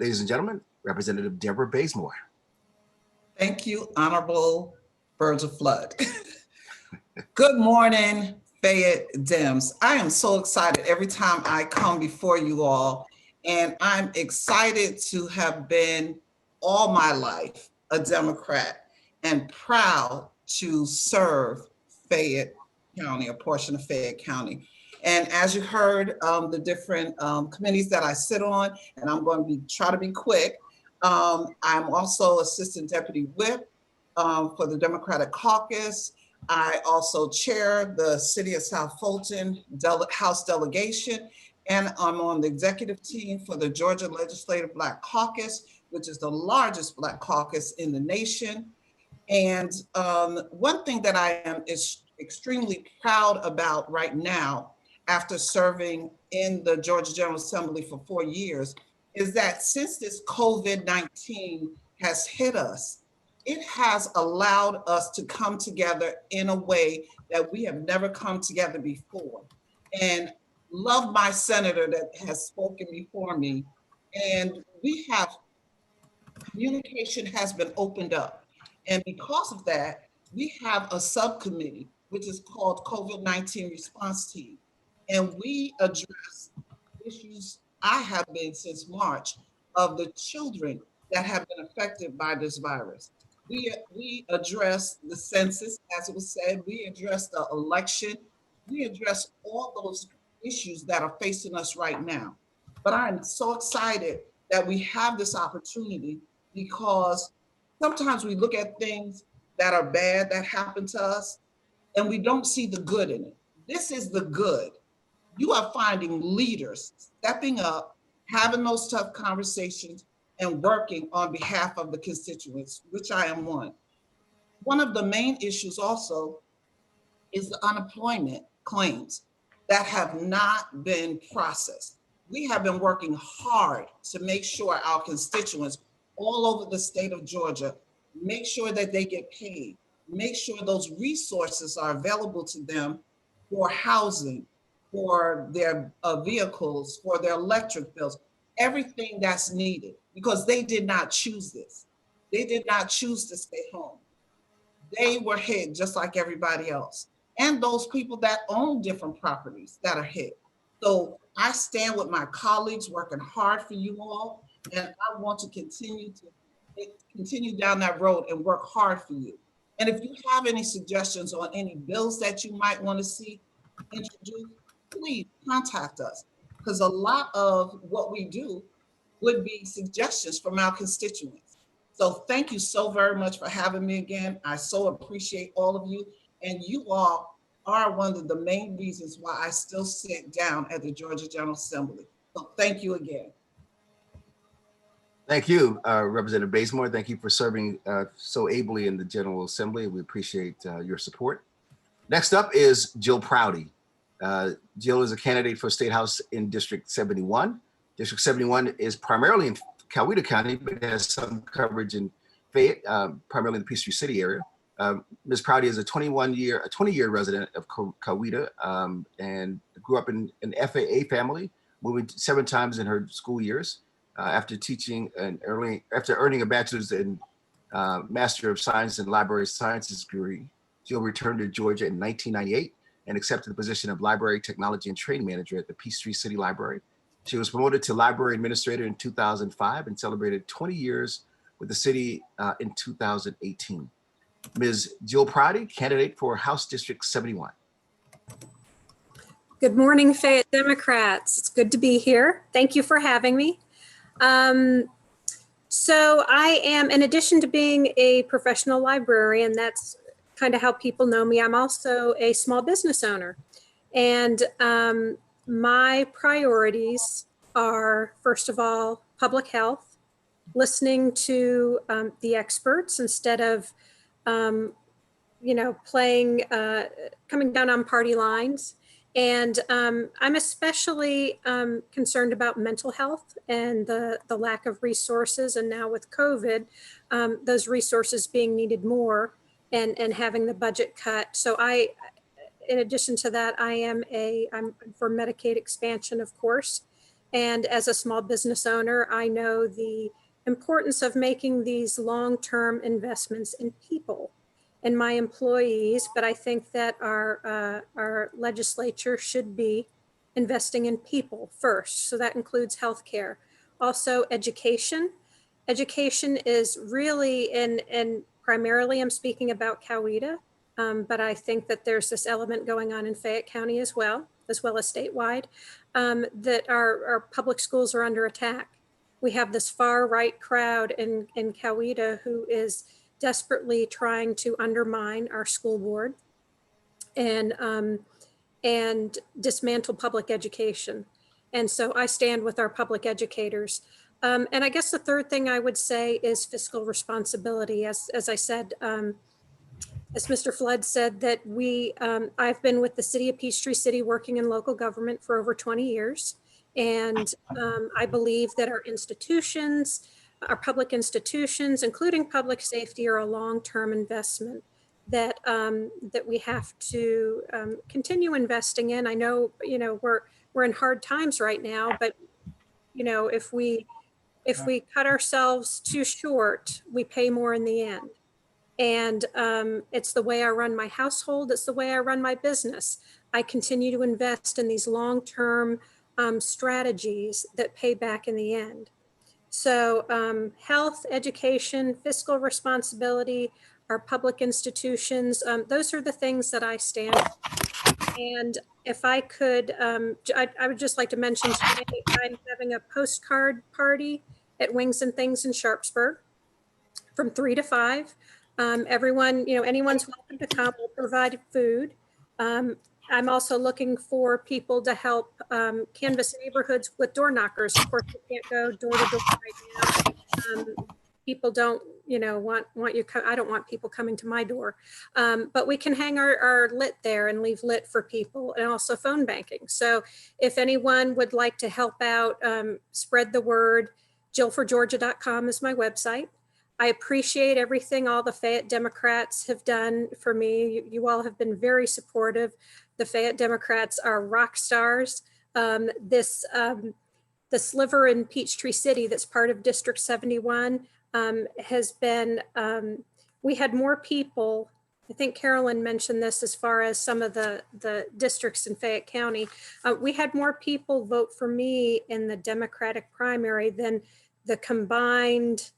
Ladies and gentlemen, Representative Deborah Bazemore. Thank you, Honorable Virgil Flood. Good morning, Fayette Dems. I am so excited every time I come before you all, and I'm excited to have been all my life a Democrat and proud to serve Fayette County, a portion of Fayette County. And as you heard, the different committees that I sit on, and I'm going to try to be quick. I'm also Assistant Deputy Whip for the Democratic Caucus. I also chair the City of South Fulton House Delegation, and I'm on the executive team for the Georgia Legislative Black Caucus, which is the largest Black caucus in the nation. And one thing that I am extremely proud about right now, after serving in the Georgia General Assembly for 4 years, is that since this COVID-19 has hit us, it has allowed us to come together in a way that we have never come together before. And love my senator that has spoken before me. And we have, communication has been opened up. And because of that, we have a subcommittee, which is called COVID-19 Response Team. And we address issues I have been since March of the children that have been affected by this virus. We address the census, as it was said, we address the election, we address all those issues that are facing us right now. But I'm so excited that we have this opportunity, because sometimes we look at things that are bad that happen to us and we don't see the good in it. This is the good. You are finding leaders stepping up, having those tough conversations, and working on behalf of the constituents, which I am one. One of the main issues also is the unemployment claims that have not been processed. We have been working hard to make sure our constituents all over the state of Georgia, make sure that they get paid, make sure those resources are available to them for housing, for their vehicles, for their electric bills, everything that's needed, because they did not choose this. They did not choose to stay home. They were hit just like everybody else. And those people that own different properties that are hit. So I stand with my colleagues working hard for you all, and I want to continue down that road and work hard for you. And if you have any suggestions on any bills that you might want to see introduced, please contact us, because a lot of what we do would be suggestions from our constituents. So thank you so very much for having me again. I so appreciate all of you, and you all are one of the main reasons why I still sit down at the Georgia General Assembly. So thank you again. Thank you, Representative Bazemore. Thank you for serving so ably in the General Assembly. We appreciate your support. Next up is Jill Prouty. Jill is a candidate for State House in District 71. District 71 is primarily in Coweta County, but has some coverage in Fayette, primarily in the Peachtree City area. Ms. Prouty is a 20-year resident of Coweta, and grew up in an FAA family, moving 7 times in her school years. After teaching and after earning a bachelor's and Master of Science in Library Sciences degree, Jill returned to Georgia in 1998 and accepted the position of Library Technology and Training Manager at the Peachtree City Library. She was promoted to Library Administrator in 2005 and celebrated 20 years with the city in 2018. Ms. Jill Prouty, candidate for House District 71. Good morning, Fayette Democrats. It's good to be here. Thank you for having me. So I am, in addition to being a professional librarian, that's kind of how people know me, I'm also a small business owner. And my priorities are, first of all, public health, listening to the experts instead of, playing, coming down on party lines. And I'm especially concerned about mental health and the lack of resources. And now with COVID, those resources being needed more and having the budget cut. So in addition to that, I'm for Medicaid expansion, of course. And as a small business owner, I know the importance of making these long-term investments in people and my employees, but I think that our legislature should be investing in people first. So that includes healthcare. Also education. Education is really, and primarily I'm speaking about Coweta, but I think that there's this element going on in Fayette County as well as statewide, that our public schools are under attack. We have this far right crowd in Coweta who is desperately trying to undermine our school board and dismantle public education. And so I stand with our public educators. And I guess the third thing I would say is fiscal responsibility. As I said, as Mr. Flood said, that I've been with the city of Peachtree City working in local government for over 20 years. And I believe that our institutions, our public institutions, including public safety, are a long-term investment that that we have to continue investing in. I know, we're in hard times right now, but if we cut ourselves too short, we pay more in the end. And it's the way I run my household. It's the way I run my business. I continue to invest in these long-term strategies that pay back in the end. So health, education, fiscal responsibility, our public institutions, those are the things that I stand for. And if I could, I would just like to mention today, I'm having a postcard party at Wings and Things in Sharpsburg from 3 to 5. Everyone, anyone's welcome to come. We'll provide food. I'm also looking for people to help canvass neighborhoods with door knockers. Of course, you can't go door to door right now. People don't, want you. I don't want people coming to my door, but we can hang our lit there and leave lit for people, and also phone banking. So if anyone would like to help out, spread the word. JillForGeorgia.com is my website. I appreciate everything all the Fayette Democrats have done for me. You all have been very supportive. The Fayette Democrats are rock stars. The sliver in Peachtree City that's part of District 71 has been, we had more people, I think Carolyn mentioned this as far as some of the districts in Fayette County. We had more people vote for me in the Democratic primary than the combined,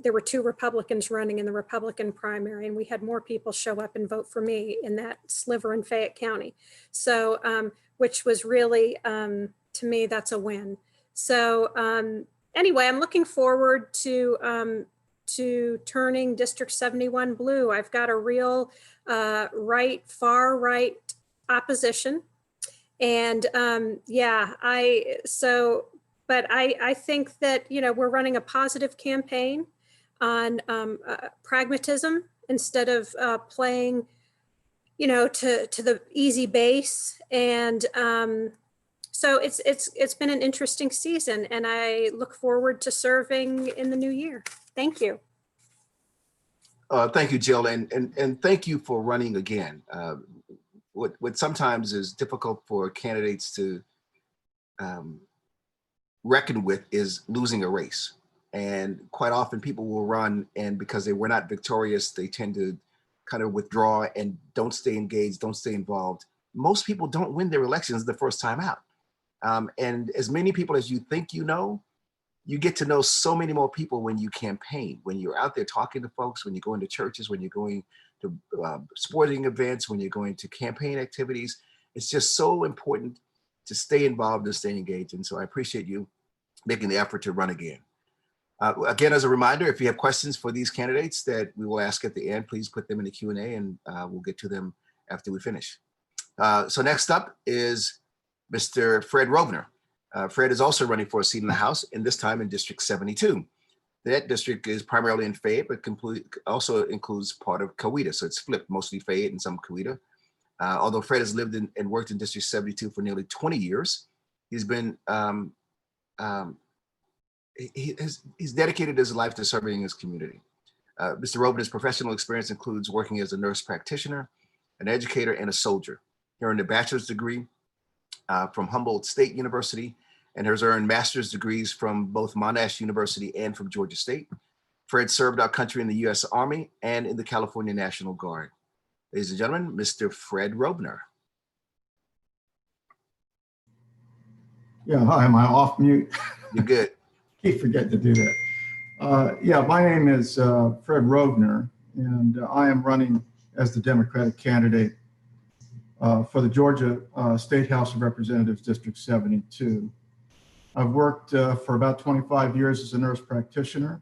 there were 2 Republicans running in the Republican primary, and we had more people show up and vote for me in that sliver in Fayette County. So, which was really, to me, that's a win. So anyway, I'm looking forward to turning District 71 blue. I've got a real far right opposition. And but I think that, we're running a positive campaign on pragmatism instead of playing, to the easy base. And so it's been an interesting season, and I look forward to serving in the new year. Thank you. Thank you, Jill, and thank you for running again. What sometimes is difficult for candidates to reckon with is losing a race. And quite often people will run, and because they were not victorious, they tend to kind of withdraw and don't stay engaged, don't stay involved. Most people don't win their elections the first time out. And as many people as you think you get to know so many more people when you campaign, when you're out there talking to folks, when you're going to churches, when you're going to sporting events, when you're going to campaign activities. It's just so important to stay involved and stay engaged. And so I appreciate you making the effort to run again. Again, as a reminder, if you have questions for these candidates that we will ask at the end, please put them in the Q&A, and we'll get to them after we finish. So next up is Mr. Fred Rovner. Fred is also running for a seat in the House, and this time in District 72. That district is primarily in Fayette, but also includes part of Coweta. So it's flipped, mostly Fayette and some Coweta. Although Fred has lived in and worked in District 72 for nearly 20 years, he's been he's dedicated his life to serving his community. Mr. Rovner's professional experience includes working as a nurse practitioner, an educator, and a soldier. He earned a bachelor's degree from Humboldt State University, and has earned master's degrees from both Monash University and from Georgia State. Fred served our country in the U.S. Army and in the California National Guard. Ladies and gentlemen, Mr. Fred Rovner. Yeah, hi, am I off mute? You're good. Keep forgetting to do that. Yeah, my name is Fred Rovner, and I am running as the Democratic candidate for the Georgia State House of Representatives, District 72. I've worked for about 25 years as a nurse practitioner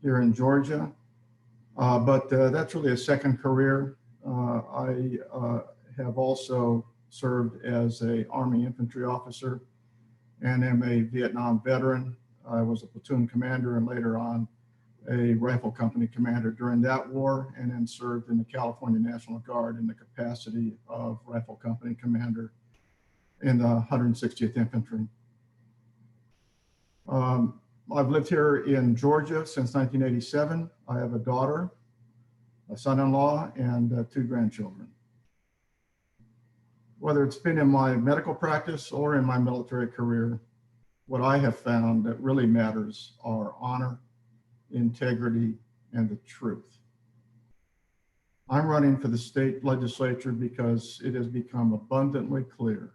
here in Georgia, but that's really a second career. I have also served as a Army infantry officer and am a Vietnam veteran. I was a platoon commander and later on a rifle company commander during that war, and then served in the California National Guard in the capacity of rifle company commander in the 160th Infantry. I've lived here in Georgia since 1987. I have a daughter, a son-in-law, and 2 grandchildren. Whether it's been in my medical practice or in my military career, what I have found that really matters are honor, integrity, and the truth. I'm running for the state legislature because it has become abundantly clear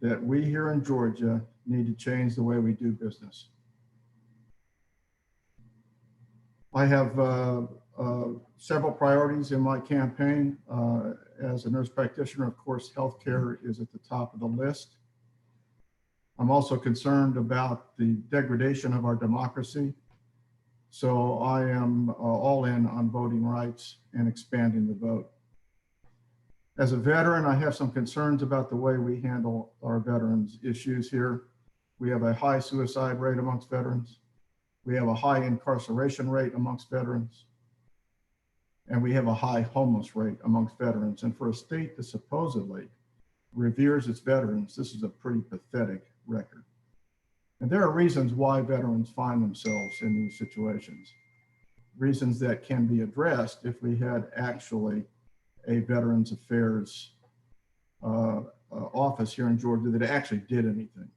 that we here in Georgia need to change the way we do business. I have several priorities in my campaign. As a nurse practitioner, of course, healthcare is at the top of the list. I'm also concerned about the degradation of our democracy. So I am all in on voting rights and expanding the vote. As a veteran, I have some concerns about the way we handle our veterans issues here. We have a high suicide rate amongst veterans. We have a high incarceration rate amongst veterans. And we have a high homeless rate amongst veterans. And for a state that supposedly reveres its veterans, this is a pretty pathetic record. And there are reasons why veterans find themselves in these situations. Reasons that can be addressed if we had actually a Veterans Affairs office here in Georgia that actually did anything.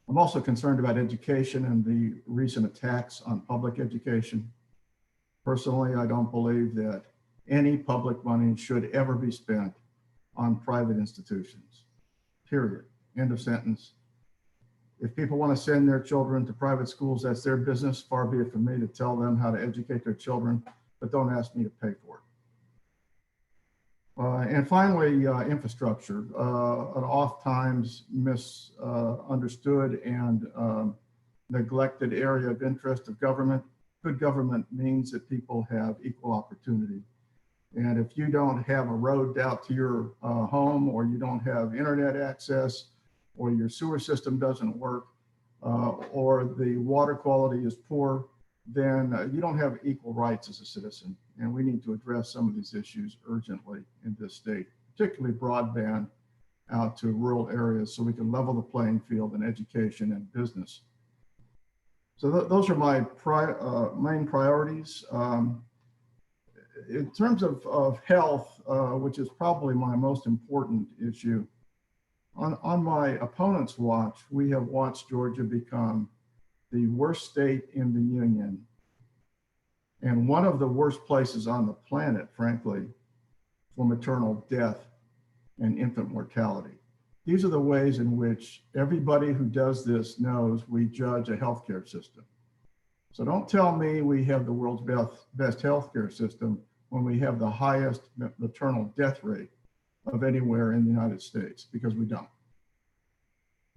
I'm also concerned about education and the recent attacks on public education. Personally, I don't believe that any public money should ever be spent on private institutions, period. End of sentence. If people want to send their children to private schools, that's their business. Far be it from me to tell them how to educate their children, but don't ask me to pay for it. And finally, infrastructure, an oftentimes misunderstood and neglected area of interest of government. Good government means that people have equal opportunity. And if you don't have a road out to your home, or you don't have internet access, or your sewer system doesn't work, or the water quality is poor, then you don't have equal rights as a citizen. And we need to address some of these issues urgently in this state, particularly broadband out to rural areas so we can level the playing field in education and business. So those are my main priorities. In terms of health, which is probably my most important issue, on my opponent's watch, we have watched Georgia become the worst state in the union and one of the worst places on the planet, frankly, for maternal death and infant mortality. These are the ways in which everybody who does this knows we judge a healthcare system. So don't tell me we have the world's best healthcare system when we have the highest maternal death rate of anywhere in the United States, because we don't.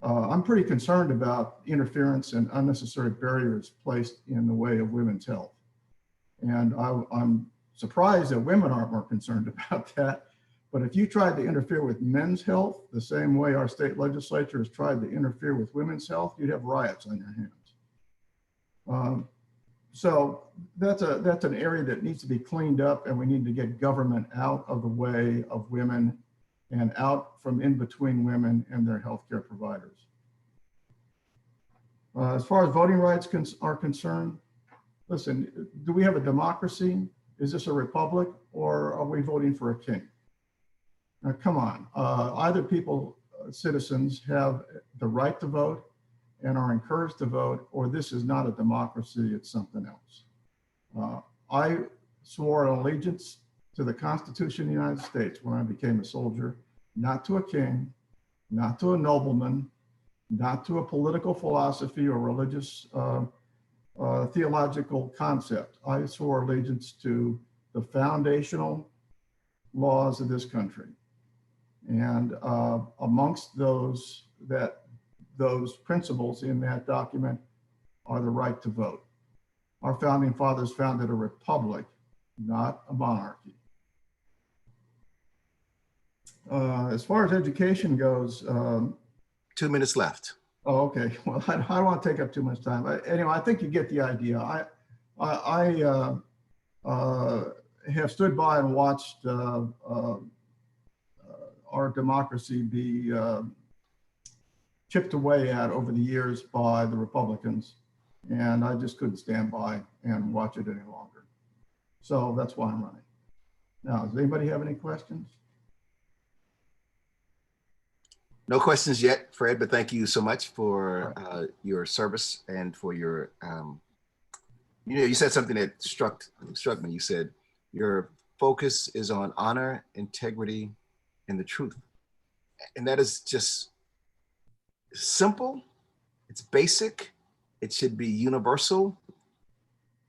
I'm pretty concerned about interference and unnecessary barriers placed in the way of women's health. And I'm surprised that women aren't more concerned about that. But if you tried to interfere with men's health the same way our state legislature has tried to interfere with women's health, you'd have riots on your hands. So that's an area that needs to be cleaned up, and we need to get government out of the way of women and out from in between women and their healthcare providers. As far as voting rights are concerned, listen, do we have a democracy? Is this a republic, or are we voting for a king? Now, come on, either citizens have the right to vote and are encouraged to vote, or this is not a democracy, it's something else. I swore an allegiance to the Constitution of the United States when I became a soldier, not to a king, not to a nobleman, not to a political philosophy or religious theological concept. I swore allegiance to the foundational laws of this country. And amongst those principles in that document are the right to vote. Our founding fathers founded a republic, not a monarchy. As far as education goes, 2 minutes left. oh, okay. Well, I don't want to take up too much time. Anyway, I think you get the idea. I have stood by and watched our democracy be chipped away at over the years by the Republicans. And I just couldn't stand by and watch it any longer. So that's why I'm running. Now, does anybody have any questions? No questions yet, Fred, but thank you so much for your service and for your, you said something that struck me. You said your focus is on honor, integrity, and the truth. And that is just simple. It's basic. It should be universal,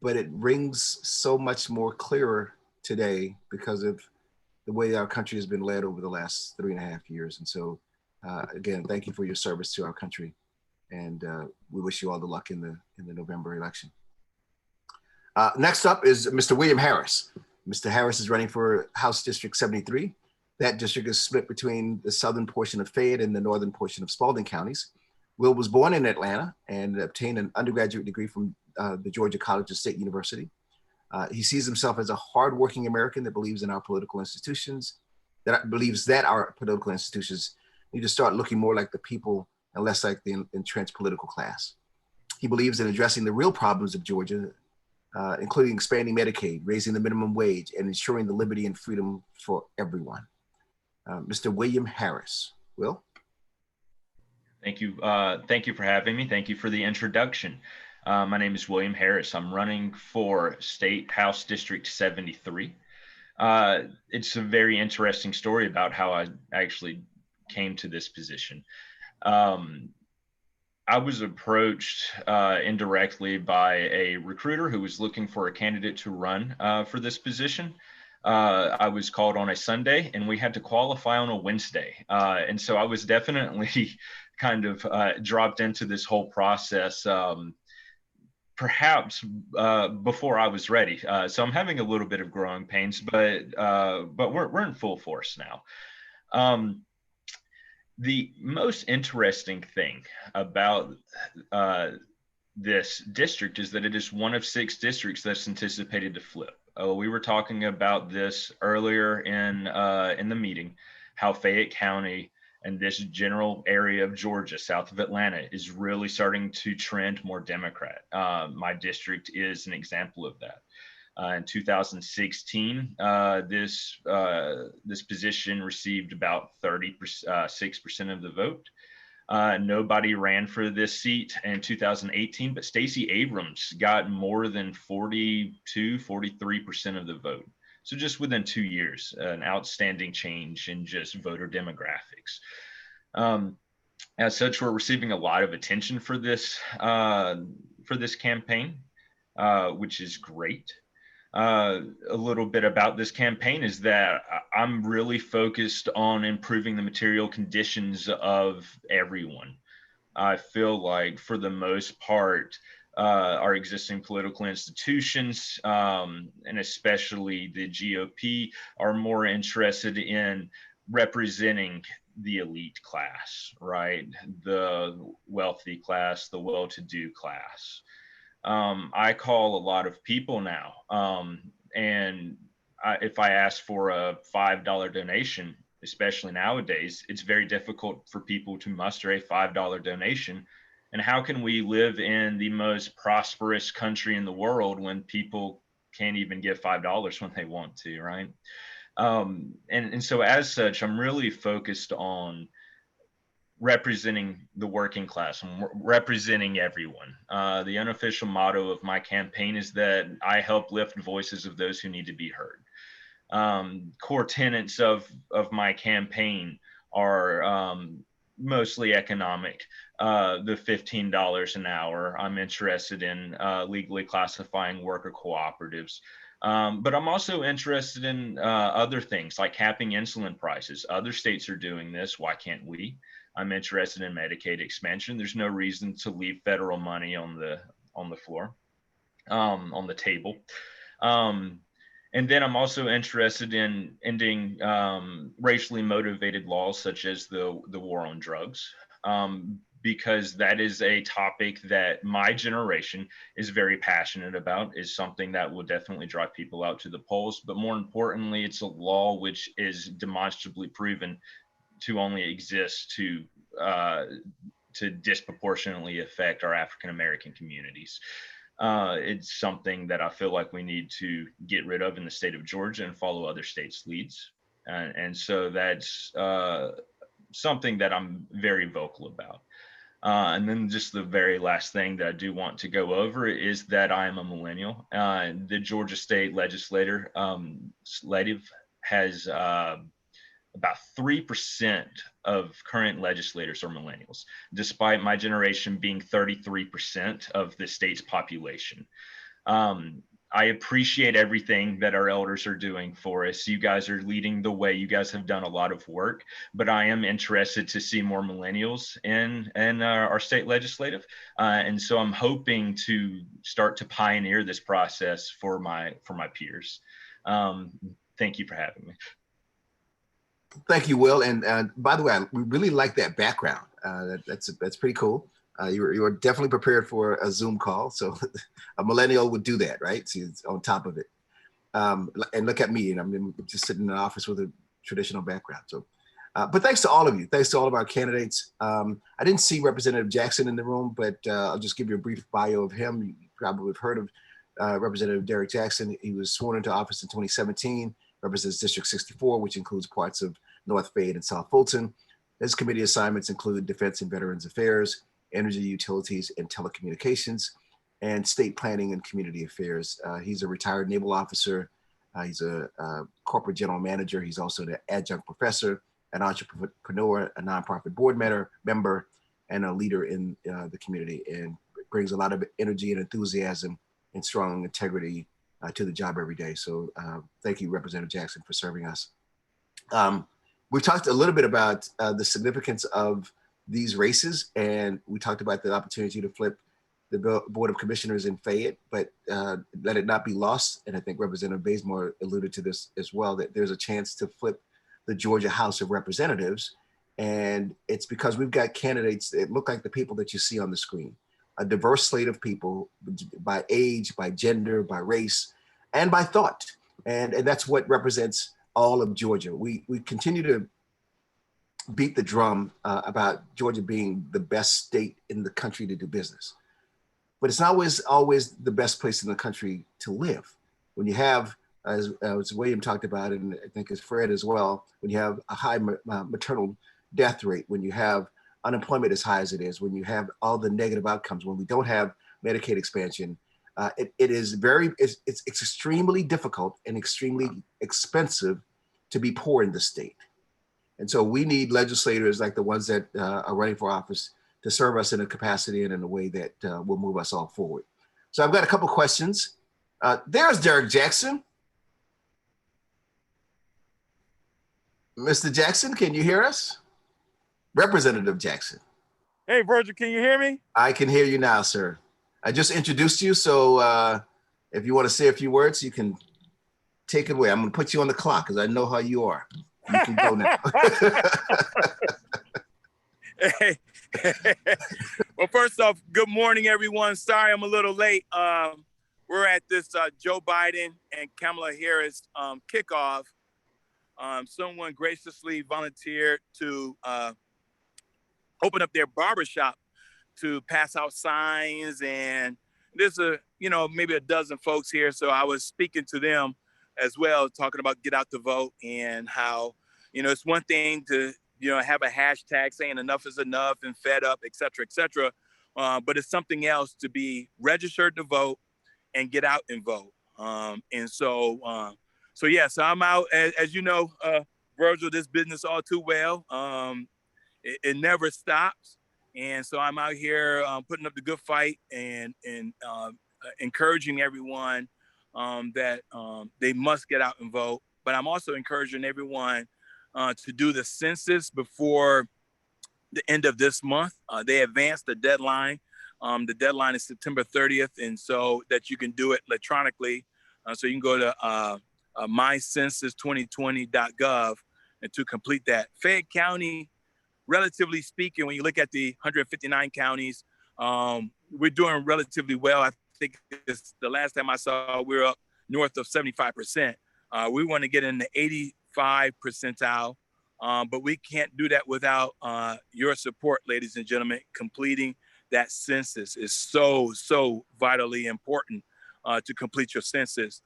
but it rings so much more clearer today because of the way our country has been led over the last 3.5 years. And so, again, thank you for your service to our country, and we wish you all the luck in the November election. Next up is Mr. William Harris. Mr. Harris is running for House District 73. That district is split between the southern portion of Fayette and the northern portion of Spalding counties. Will was born in Atlanta and obtained an undergraduate degree from the Georgia College of State University. He sees himself as a hardworking American that believes in our political institutions, that believes that our political institutions need to start looking more like the people and less like the entrenched political class. He believes in addressing the real problems of Georgia, including expanding Medicaid, raising the minimum wage, and ensuring the liberty and freedom for everyone. Mr. William Harris. Will? Thank you. Thank you for having me. Thank you for the introduction. My name is William Harris. I'm running for State House District 73. It's a very interesting story about how I actually came to this position. I was approached indirectly by a recruiter who was looking for a candidate to run for this position. I was called on a Sunday and we had to qualify on a Wednesday. And so I was definitely kind of dropped into this whole process, perhaps before I was ready. So I'm having a little bit of growing pains, but we're in full force now. The most interesting thing about this district is that it is one of 6 districts that's anticipated to flip. We were talking about this earlier in the meeting, how Fayette County and this general area of Georgia, south of Atlanta, is really starting to trend more Democrat. My district is an example of that. In 2016, this position received about 36% of the vote. Nobody ran for this seat in 2018, but Stacey Abrams got more than 43% of the vote. So just within 2 years, an outstanding change in just voter demographics. As such, we're receiving a lot of attention for this campaign, which is great. A little bit about this campaign is that I'm really focused on improving the material conditions of everyone. I feel like for the most part, our existing political institutions, and especially the GOP, are more interested in representing the elite class, right? The wealthy class, the well-to-do class. I call a lot of people now, and if I ask for a $5 donation, especially nowadays, it's very difficult for people to muster a $5 donation. And how can we live in the most prosperous country in the world when people can't even give $5 when they want to, right? And so as such, I'm really focused on representing the working class and representing everyone. The unofficial motto of my campaign is that I help lift voices of those who need to be heard. Core tenets of my campaign are mostly economic. The $15 an hour. I'm interested in legally classifying worker cooperatives. But I'm also interested in other things like capping insulin prices. Other states are doing this. Why can't we? I'm interested in Medicaid expansion. There's no reason to leave federal money on the floor, on the table. And then I'm also interested in ending racially motivated laws such as the war on drugs, because that is a topic that my generation is very passionate about, is something that will definitely drive people out to the polls. But more importantly, it's a law which is demonstrably proven to only exist to disproportionately affect our African American communities. It's something that I feel like we need to get rid of in the state of Georgia and follow other states' leads. And so that's something that I'm very vocal about. And then just the very last thing that I do want to go over is that I am a millennial. The Georgia State Legislative has about 3% of current legislators are millennials, despite my generation being 33% of the state's population. I appreciate everything that our elders are doing for us. You guys are leading the way. You guys have done a lot of work, but I am interested to see more millennials in our state legislative. And so I'm hoping to start to pioneer this process for my peers. Thank you for having me. Thank you, Will. And by the way, we really like that background. That's pretty cool. You were definitely prepared for a Zoom call. So a millennial would do that, right? So it's on top of it. And look at me, and I'm just sitting in the office with a traditional background. So, but thanks to all of you. Thanks to all of our candidates. I didn't see Representative Jackson in the room, but I'll just give you a brief bio of him. You probably have heard of Representative Derek Jackson. He was sworn into office in 2017. Represents District 64, which includes parts of North Fayette and South Fulton. His committee assignments include Defense and Veterans Affairs, Energy, Utilities, and Telecommunications, and State Planning and Community Affairs. He's a retired naval officer. He's a corporate general manager. He's also an adjunct professor, an entrepreneur, a nonprofit board member, and a leader in the community, and brings a lot of energy and enthusiasm and strong integrity to the job every day. So thank you, Representative Jackson, for serving us. We've talked a little bit about the significance of these races, and we talked about the opportunity to flip the Board of Commissioners in Fayette, but let it not be lost, and I think Representative Bazemore alluded to this as well, that there's a chance to flip the Georgia House of Representatives, and it's because we've got candidates that look like the people that you see on the screen. A diverse slate of people by age, by gender, by race, and by thought. And that's what represents all of Georgia. We continue to beat the drum about Georgia being the best state in the country to do business. But it's not always the best place in the country to live. When you have, as William talked about, and I think as Fred as well, when you have a high maternal death rate, when you have unemployment as high as it is, when you have all the negative outcomes, when we don't have Medicaid expansion, it's extremely difficult and extremely expensive to be poor in the state. And so we need legislators like the ones that are running for office to serve us in a capacity and in a way that will move us all forward. So I've got a couple questions. There's Derek Jackson. Mr. Jackson, can you hear us? Representative Jackson. Hey, Virgil, can you hear me? I can hear you now, sir. I just introduced you, so if you want to say a few words, you can take it away. I'm going to put you on the clock because I know how you are. You can go now. Hey. Well, first off, good morning, everyone. Sorry I'm a little late. We're at this Joe Biden and Kamala Harris kickoff. Someone graciously volunteered to open up their barbershop to pass out signs, and there's maybe a dozen folks here. So I was speaking to them as well, talking about get out the vote and how, it's one thing to, have a hashtag saying enough is enough and fed up, et cetera, but it's something else to be registered to vote and get out and vote. So I'm out, as you know, Virgil, this business all too well. It never stops. And so I'm out here putting up the good fight and encouraging everyone that they must get out and vote. But I'm also encouraging everyone to do the census before the end of this month. They advanced the deadline. The deadline is September 30th, and so that you can do it electronically. So you can go to mycensus2020.gov and to complete that. Fayette County, relatively speaking, when you look at the 159 counties, we're doing relatively well. I think it's the last time I saw, we were up north of 75%. We want to get in the 85 percentile, but we can't do that without your support, ladies and gentlemen. Completing that census is so vitally important to complete your census,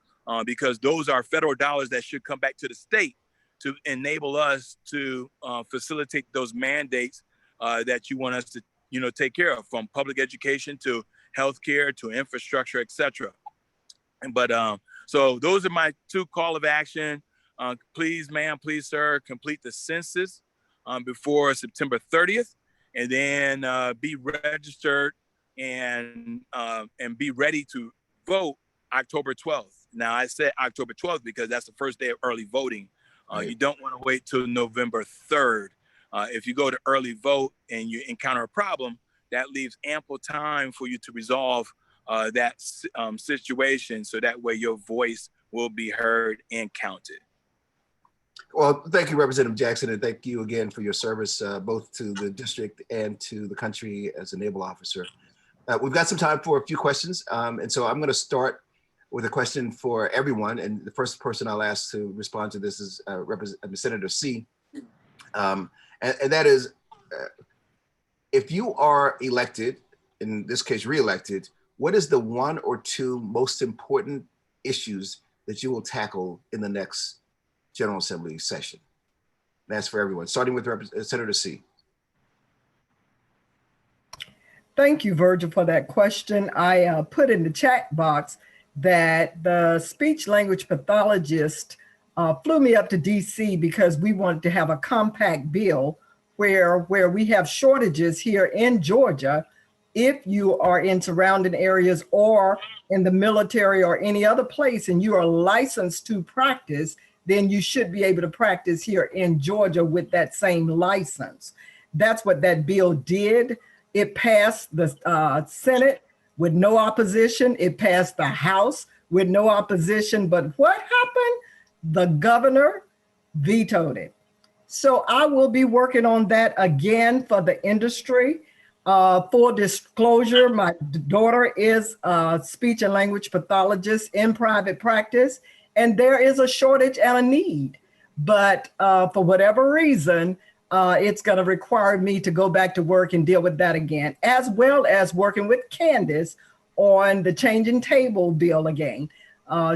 because those are federal dollars that should come back to the state to enable us to facilitate those mandates that you want us to, take care of, from public education to healthcare to infrastructure, etc. But so those are my 2 call of action. Please, ma'am, please, sir, complete the census before September 30th, and then be registered and be ready to vote October 12th. Now, I said October 12th because that's the first day of early voting. You don't want to wait till November 3rd. If you go to early vote and you encounter a problem, that leaves ample time for you to resolve that situation, so that way your voice will be heard and counted. Well, thank you, Representative Jackson, and thank you again for your service, both to the district and to the country as a naval officer. We've got some time for a few questions, and so I'm going to start with a question for everyone. And the first person I'll ask to respond to this is Senator C. And that is, if you are elected, in this case re-elected, what is the 1 or 2 most important issues that you will tackle in the next General Assembly session? And that's for everyone, starting with Senator C. Thank you, Virgil, for that question. I put in the chat box that the speech language pathologist flew me up to DC because we wanted to have a compact bill where we have shortages here in Georgia. If you are in surrounding areas or in the military or any other place and you are licensed to practice, then you should be able to practice here in Georgia with that same license. That's what that bill did. It passed the Senate with no opposition. It passed the House with no opposition. But what happened? The governor vetoed it. So I will be working on that again for the industry. Full disclosure, my daughter is a speech and language pathologist in private practice, and there is a shortage and a need. But for whatever reason, it's going to require me to go back to work and deal with that again, as well as working with Candace on the changing table bill again.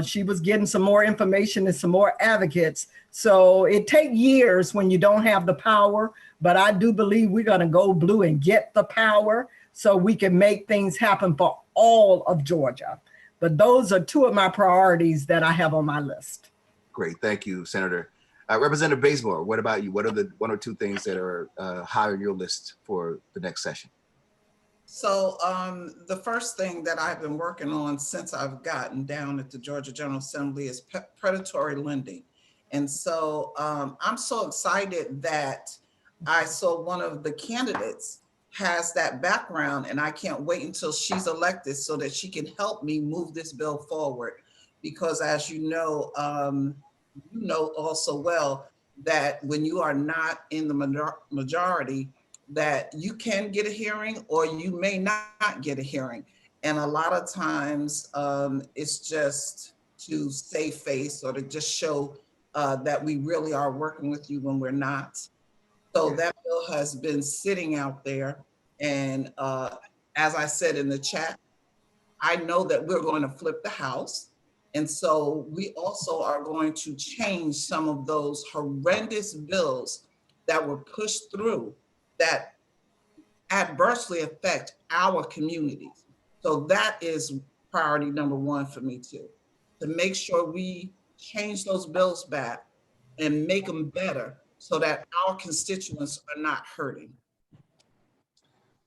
She was getting some more information and some more advocates. So it takes years when you don't have the power, but I do believe we're going to go blue and get the power so we can make things happen for all of Georgia. But those are 2 of my priorities that I have on my list. Great, thank you, Senator. Representative Bazemore, what about you? What are the 1 or 2 things that are high on your list for the next session? So the first thing that I've been working on since I've gotten down at the Georgia General Assembly is predatory lending. And so I'm so excited that I saw one of the candidates has that background, and I can't wait until she's elected so that she can help me move this bill forward. Because as you know also well that when you are not in the majority, that you can get a hearing or you may not get a hearing. And a lot of times it's just to save face or to just show that we really are working with you when we're not. So that bill has been sitting out there. And as I said in the chat, I know that we're going to flip the House. And so we also are going to change some of those horrendous bills that were pushed through that adversely affect our communities. So that is priority number 1 for me too, to make sure we change those bills back and make them better so that our constituents are not hurting.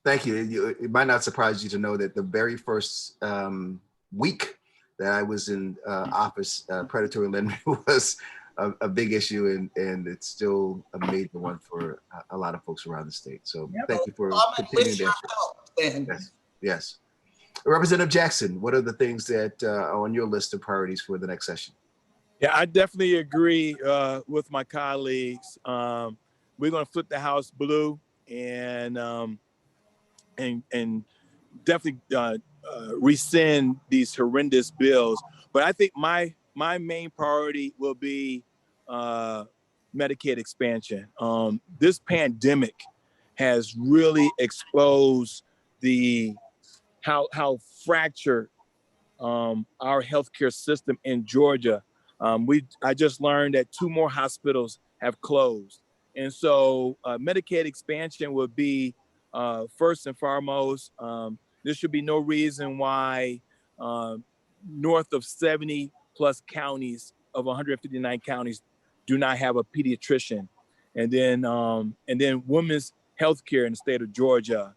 Thank you. It might not surprise you to know that the very first week that I was in office, predatory lending was a big issue, and it's still a major one for a lot of folks around the state. So thank you for continuing that. Yes. Representative Jackson, what are the things that are on your list of priorities for the next session? Yeah, I definitely agree with my colleagues. We're going to flip the House blue and definitely rescind these horrendous bills. But I think my main priority will be Medicaid expansion. This pandemic has really exposed how fractured our healthcare system in Georgia. I just learned that 2 more hospitals have closed. And so Medicaid expansion would be first and foremost. There should be no reason why north of 70 plus counties of 159 counties do not have a pediatrician. And then women's healthcare in the state of Georgia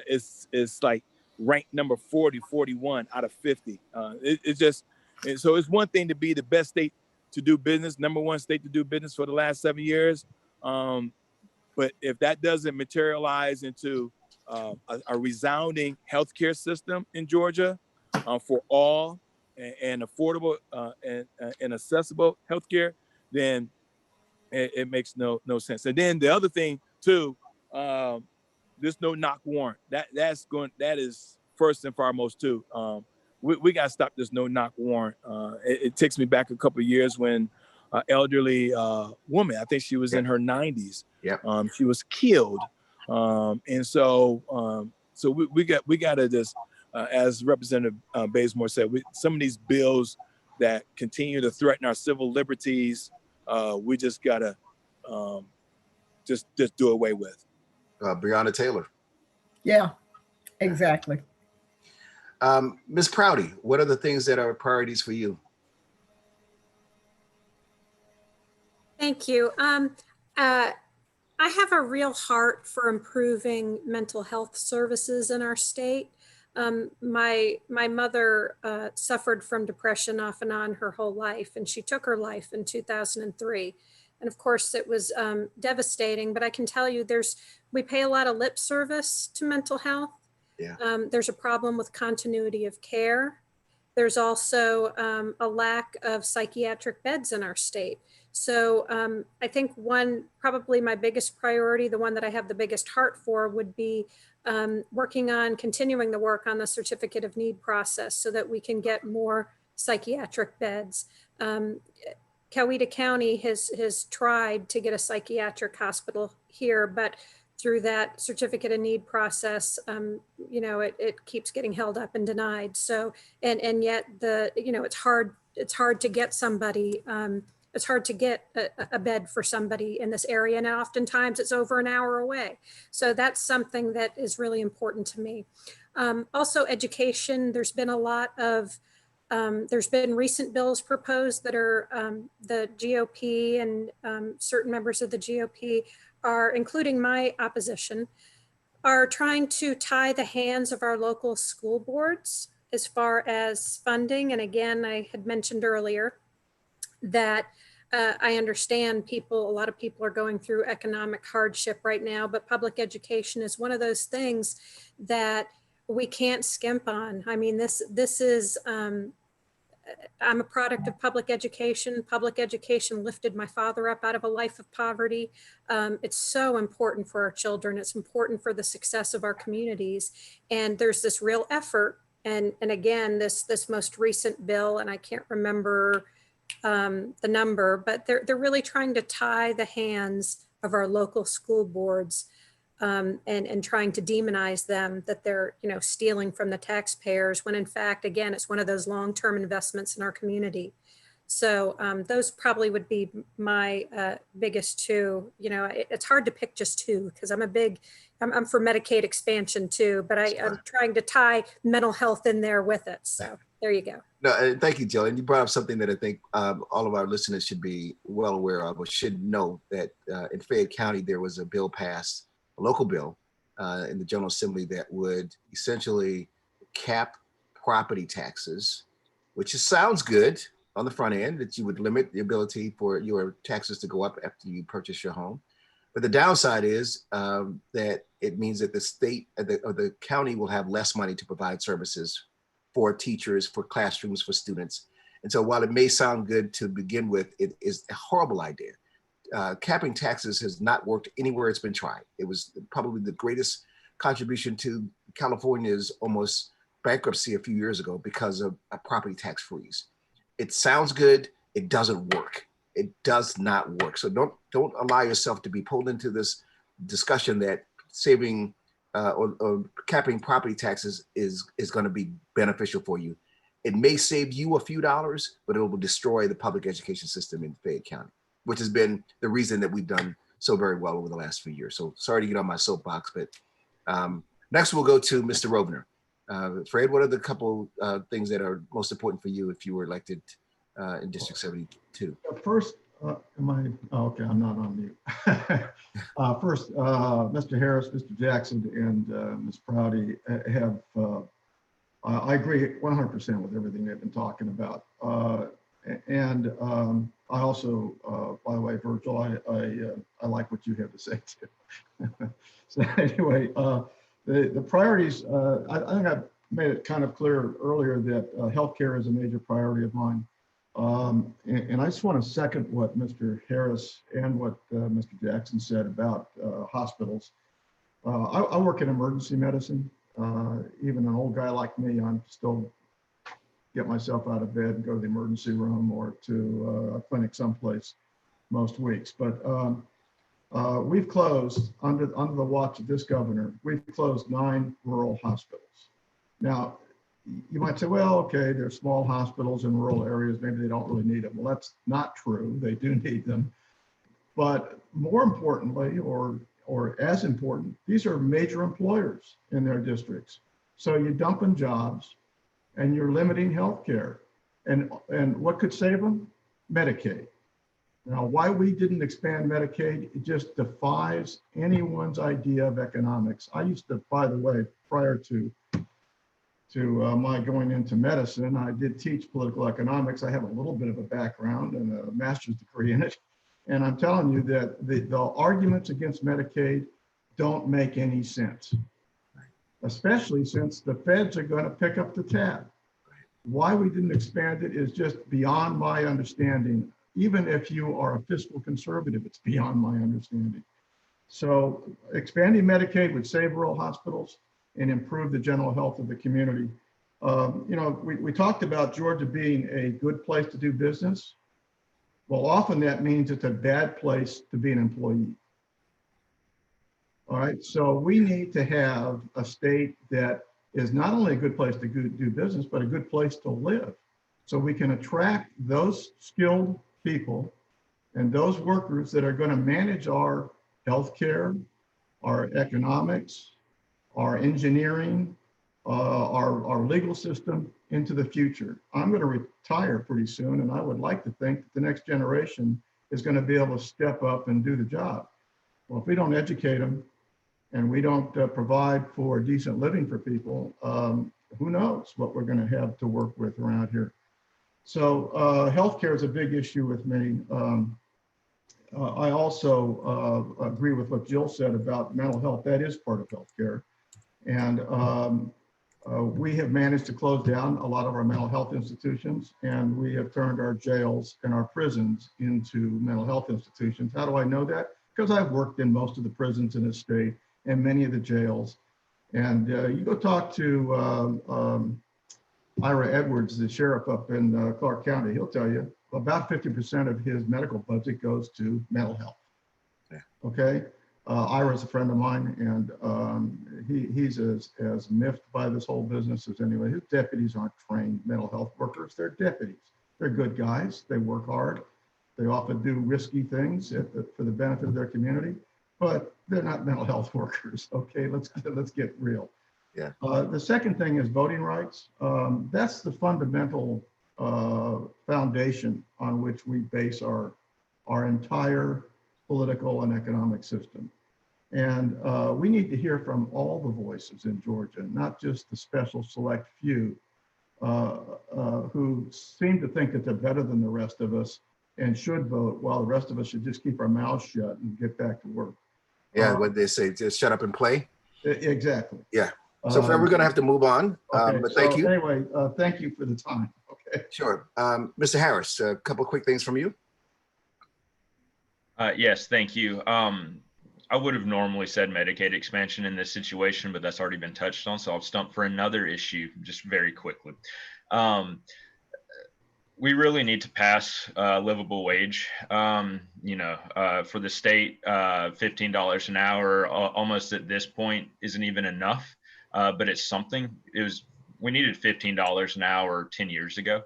is like ranked number 40, 41 out of 50. It's just, and so it's one thing to be the best state to do business, number 1 state to do business for the last 7 years. But if that doesn't materialize into a resounding healthcare system in Georgia for all and affordable and accessible healthcare, then it makes no sense. And then the other thing too, this no knock warrant. That is first and foremost too. We got to stop this no knock warrant. It takes me back a couple of years when elderly woman, I think she was in her 90s. Yep. She was killed. And so we got to just, as Representative Bazemore said, some of these bills that continue to threaten our civil liberties, we just gotta just do away with. Breonna Taylor. Yeah, exactly. Ms. Prouty, what are the things that are priorities for you? Thank you. I have a real heart for improving mental health services in our state. My mother suffered from depression off and on her whole life, and she took her life in 2003. And of course, it was devastating. But I can tell you, we pay a lot of lip service to mental health. Yeah. There's a problem with continuity of care. There's also a lack of psychiatric beds in our state. So I think probably my biggest priority, the one that I have the biggest heart for, would be working on continuing the work on the certificate of need process so that we can get more psychiatric beds. Coweta County has tried to get a psychiatric hospital here, but through that certificate of need process, it keeps getting held up and denied. So, and yet it's hard to get somebody, it's hard to get a bed for somebody in this area. And oftentimes it's over an hour away. So that's something that is really important to me. Also education, there's been a lot of, there's been recent bills proposed that are the GOP and certain members of the GOP are, including my opposition, are trying to tie the hands of our local school boards as far as funding. And again, I had mentioned earlier that I understand a lot of people are going through economic hardship right now, but public education is one of those things that we can't skimp on. I mean, this is, I'm a product of public education. Public education lifted my father up out of a life of poverty. It's so important for our children. It's important for the success of our communities. And there's this real effort. And again, this most recent bill, and I can't remember the number, but they're really trying to tie the hands of our local school boards and trying to demonize them, that they're stealing from the taxpayers, when in fact, again, it's one of those long-term investments in our community. So those probably would be my biggest two. It's hard to pick just two because I'm for Medicaid expansion too, but I'm trying to tie mental health in there with it. So there you go. No, thank you, Jill. And you brought up something that I think all of our listeners should be well aware of, or should know, that in Fayette County, there was a bill passed, a local bill in the General Assembly that would essentially cap property taxes, which sounds good on the front end, that you would limit the ability for your taxes to go up after you purchase your home. But the downside is that it means that the state or the county will have less money to provide services for teachers, for classrooms, for students. And so while it may sound good to begin with, it is a horrible idea. Capping taxes has not worked anywhere it's been tried. It was probably the greatest contribution to California's almost bankruptcy a few years ago because of a property tax freeze. It sounds good. It doesn't work. It does not work. So don't allow yourself to be pulled into this discussion that saving or capping property taxes is going to be beneficial for you. It may save you a few dollars, but it will destroy the public education system in Fayette County, which has been the reason that we've done so very well over the last few years. So sorry to get on my soapbox, but next we'll go to Mr. Rovner. Fred, what are the couple things that are most important for you if you were elected in District 72? First, am I, oh, okay, I'm not on mute. First, Mr. Harris, Mr. Jackson, and Ms. Prouty have, I agree 100% with everything they've been talking about. And I also, by the way, Virgil, I like what you have to say too. So anyway, the priorities, I think I made it kind of clear earlier that healthcare is a major priority of mine. And I just want to second what Mr. Harris and what Mr. Jackson said about hospitals. I work in emergency medicine. Even an old guy like me, I'm still get myself out of bed and go to the emergency room or to a clinic someplace most weeks. But we've closed, under the watch of this governor, we've closed 9 rural hospitals. Now, you might say, well, okay, there's small hospitals in rural areas, maybe they don't really need them. Well, that's not true. They do need them. But more importantly, or as important, these are major employers in their districts. So you're dumping jobs and you're limiting healthcare. And what could save them? Medicaid. Now, why we didn't expand Medicaid, it just defies anyone's idea of economics. I used to, by the way, prior to my going into medicine, I did teach political economics. I have a little bit of a background and a master's degree in it. And I'm telling you that the arguments against Medicaid don't make any sense, especially since the feds are going to pick up the tab. Why we didn't expand it is just beyond my understanding. Even if you are a fiscal conservative, it's beyond my understanding. So expanding Medicaid would save rural hospitals and improve the general health of the community. You know, we talked about Georgia being a good place to do business. Well, often that means it's a bad place to be an employee. All right, so we need to have a state that is not only a good place to do business, but a good place to live. So we can attract those skilled people and those workers that are going to manage our healthcare, our economics, our engineering, our legal system into the future. I'm going to retire pretty soon, and I would like to think that the next generation is going to be able to step up and do the job. Well, if we don't educate them and we don't provide for decent living for people, who knows what we're going to have to work with around here. So healthcare is a big issue with me. I also agree with what Jill said about mental health. That is part of healthcare. And we have managed to close down a lot of our mental health institutions, and we have turned our jails and our prisons into mental health institutions. How do I know that? Because I've worked in most of the prisons in the state and many of the jails. And you go talk to Ira Edwards, the sheriff up in Clark County, he'll tell you about 50% of his medical budget goes to mental health. Yeah. Okay. Ira's a friend of mine, and he's as miffed by this whole business as anyway. His deputies aren't trained mental health workers. They're deputies. They're good guys. They work hard. They often do risky things for the benefit of their community, but they're not mental health workers. Okay, let's get real. Yeah. The second thing is voting rights. That's the fundamental foundation on which we base our entire political and economic system. And we need to hear from all the voices in Georgia, not just the special select few who seem to think that they're better than the rest of us and should vote, while the rest of us should just keep our mouths shut and get back to work. Yeah, what they say, just shut up and play. Exactly. Yeah. So Fred, we're going to have to move on, okay, but thank you. Anyway, thank you for the time. Okay. Sure. Mr. Harris, a couple of quick things from you. Yes, thank you. I would have normally said Medicaid expansion in this situation, but that's already been touched on. So I'll stump for another issue just very quickly. We really need to pass livable wage. For the state, $15 an hour almost at this point isn't even enough, but it's something. We needed $15 an hour 10 years ago.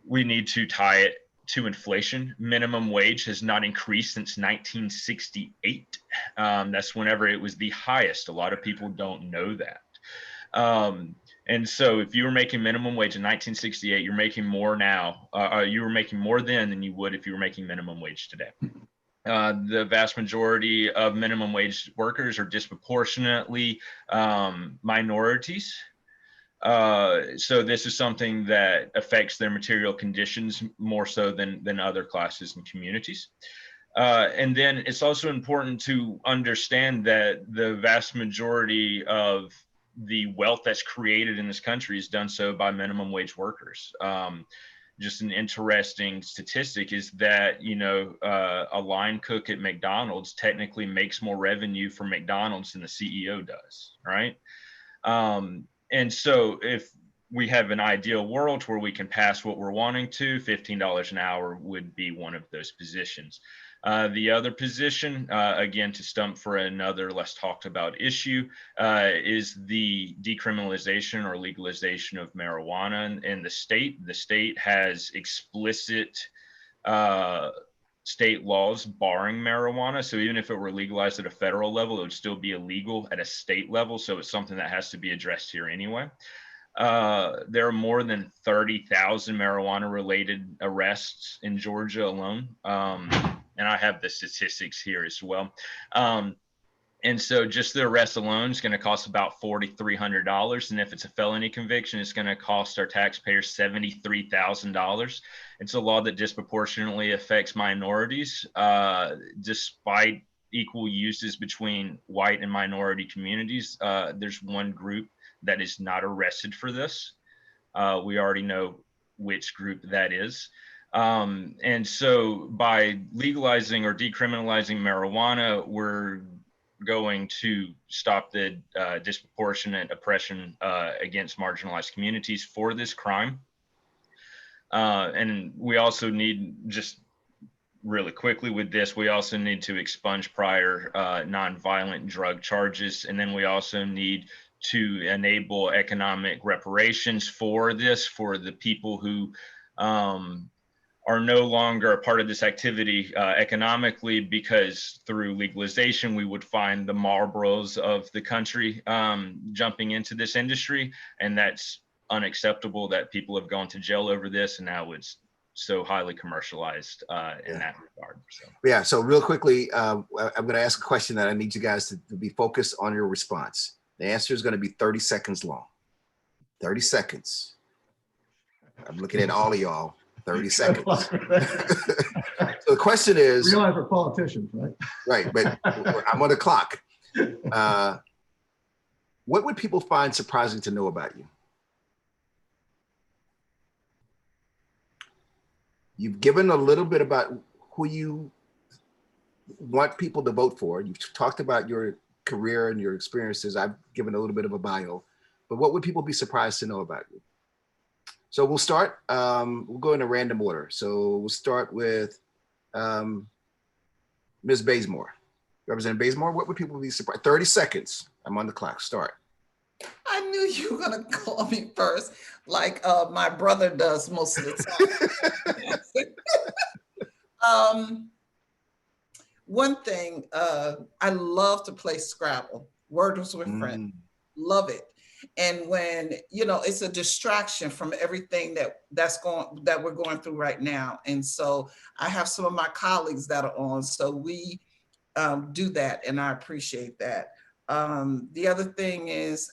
We need to tie it to inflation. Minimum wage has not increased since 1968. That's whenever it was the highest. A lot of people don't know that. And so if you were making minimum wage in 1968, you're making more now. You were making more then than you would if you were making minimum wage today. The vast majority of minimum wage workers are disproportionately minorities. So this is something that affects their material conditions more so than other classes and communities. And then it's also important to understand that the vast majority of the wealth that's created in this country is done so by minimum wage workers. Just an interesting statistic is that, a line cook at McDonald's technically makes more revenue for McDonald's than the CEO does, right? And so if we have an ideal world where we can pass what we're wanting to, $15 an hour would be one of those positions. The other position, again, to stump for another less talked about issue, is the decriminalization or legalization of marijuana in the state. The state has explicit state laws barring marijuana. So even if it were legalized at a federal level, it would still be illegal at a state level. So it's something that has to be addressed here anyway. There are more than 30,000 marijuana related arrests in Georgia alone. And I have the statistics here as well. And so just the arrest alone is going to cost about $4,300. And if it's a felony conviction, it's going to cost our taxpayers $73,000. It's a law that disproportionately affects minorities, despite equal uses between white and minority communities. There's one group that is not arrested for this. We already know which group that is. And so by legalizing or decriminalizing marijuana, we're going to stop the disproportionate oppression against marginalized communities for this crime. And we also need, just really quickly with this, we also need to expunge prior nonviolent drug charges. And then we also need to enable economic reparations for this, for the people who are no longer a part of this activity economically, because through legalization, we would find the Marlboros of the country jumping into this industry. And that's unacceptable that people have gone to jail over this, and now it's so highly commercialized in that regard. So. Yeah, so real quickly, I'm gonna ask a question that I need you guys to be focused on your response. The answer is gonna be 30 seconds long. 30 seconds. I'm looking at all of y'all. 30 seconds. So the question is— realize we're politicians, right? Right, but I'm on the clock. What would people find surprising to know about you? You've given a little bit about who you want people to vote for. You've talked about your career and your experiences. I've given a little bit of a bio, but what would people be surprised to know about you? So we'll start, we'll go in a random order. So we'll start with Ms. Bazemore. Representative Bazemore, what would people be surprised? 30 seconds, I'm on the clock, start. I knew you were gonna call me first, like my brother does most of the time. One thing, I love to play Scrabble, Words with Friends, love it. And when, it's a distraction from everything that we're going through right now. And so I have some of my colleagues that are on, so we do that, and I appreciate that. The other thing is—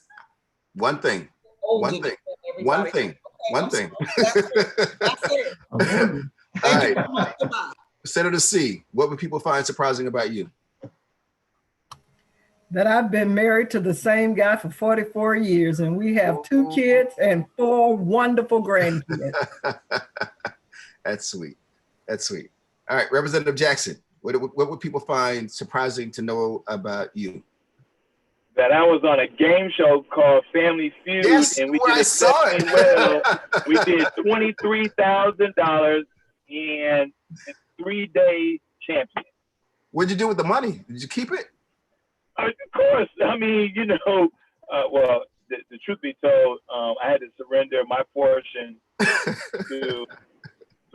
One thing. Okay, that's it. Thank you very much. Goodbye. Senator C, what would people find surprising about you? that I've been married to the same guy for 44 years, and we have 2 kids and 4 wonderful grandkids. That's sweet. That's sweet. All right, Representative Jackson, what would people find surprising to know about you? That I was on a game show called Family Feud, Yes, and we I did saw it. exceptionally well. We did $23,000 and 3-day champion. What'd you do with the money? Did you keep it? Of course. I mean, you know, well, the truth be told, I had to surrender my portion to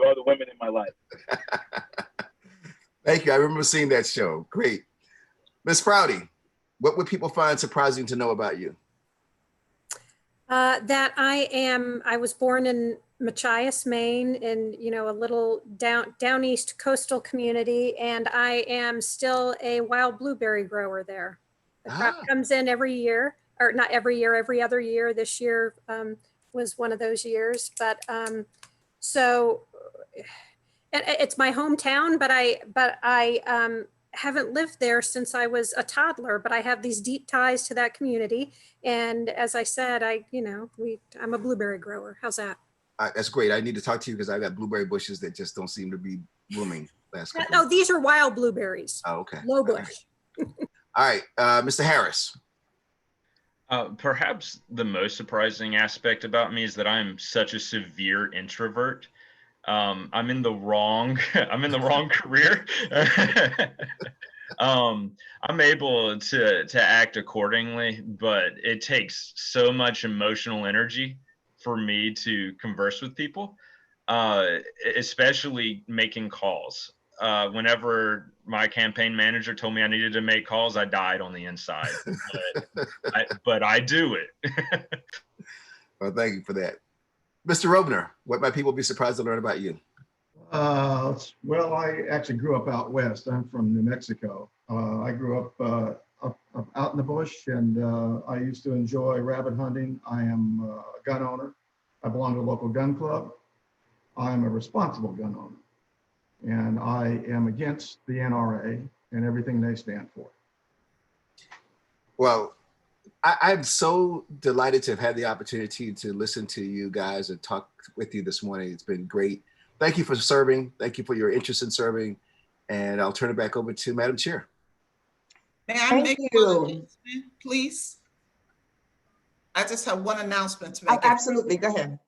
other women in my life. Thank you. I remember seeing that show. Great. Ms. Prouty, what would people find surprising to know about you? That I was born in Machias, Maine, in, you know, a little down east coastal community, and I am still a wild blueberry grower there. The crop comes in every year, or not every year, every other year. This year was one of those years, but so it's my hometown, but I haven't lived there since I was a toddler, but I have these deep ties to that community. And as I said, I'm a blueberry grower. How's that? That's great. I need to talk to you because I got blueberry bushes that just don't seem to be blooming last couple. No, these are wild blueberries. Oh, okay. Low bush. All right, Mr. Harris. Perhaps the most surprising aspect about me is that I'm such a severe introvert. I'm in the wrong career. I'm able to act accordingly, but it takes so much emotional energy for me to converse with people, especially making calls. Whenever my campaign manager told me I needed to make calls, I died on the inside, but I do it. Well, thank you for that. Mr. Robner, what might people be surprised to learn about you? Well, I actually grew up out west. I'm from New Mexico. I grew up out in the bush, and I used to enjoy rabbit hunting. I am a gun owner. I belong to a local gun club. I'm a responsible gun owner. And I am against the NRA and everything they stand for. Well, I'm so delighted to have had the opportunity to listen to you guys and talk with you this morning. It's been great. Thank you for serving. Thank you for your interest in serving. And I'll turn it back over to Madam Chair. May I make one announcement, please? I just have one announcement to make. Oh, absolutely, go ahead.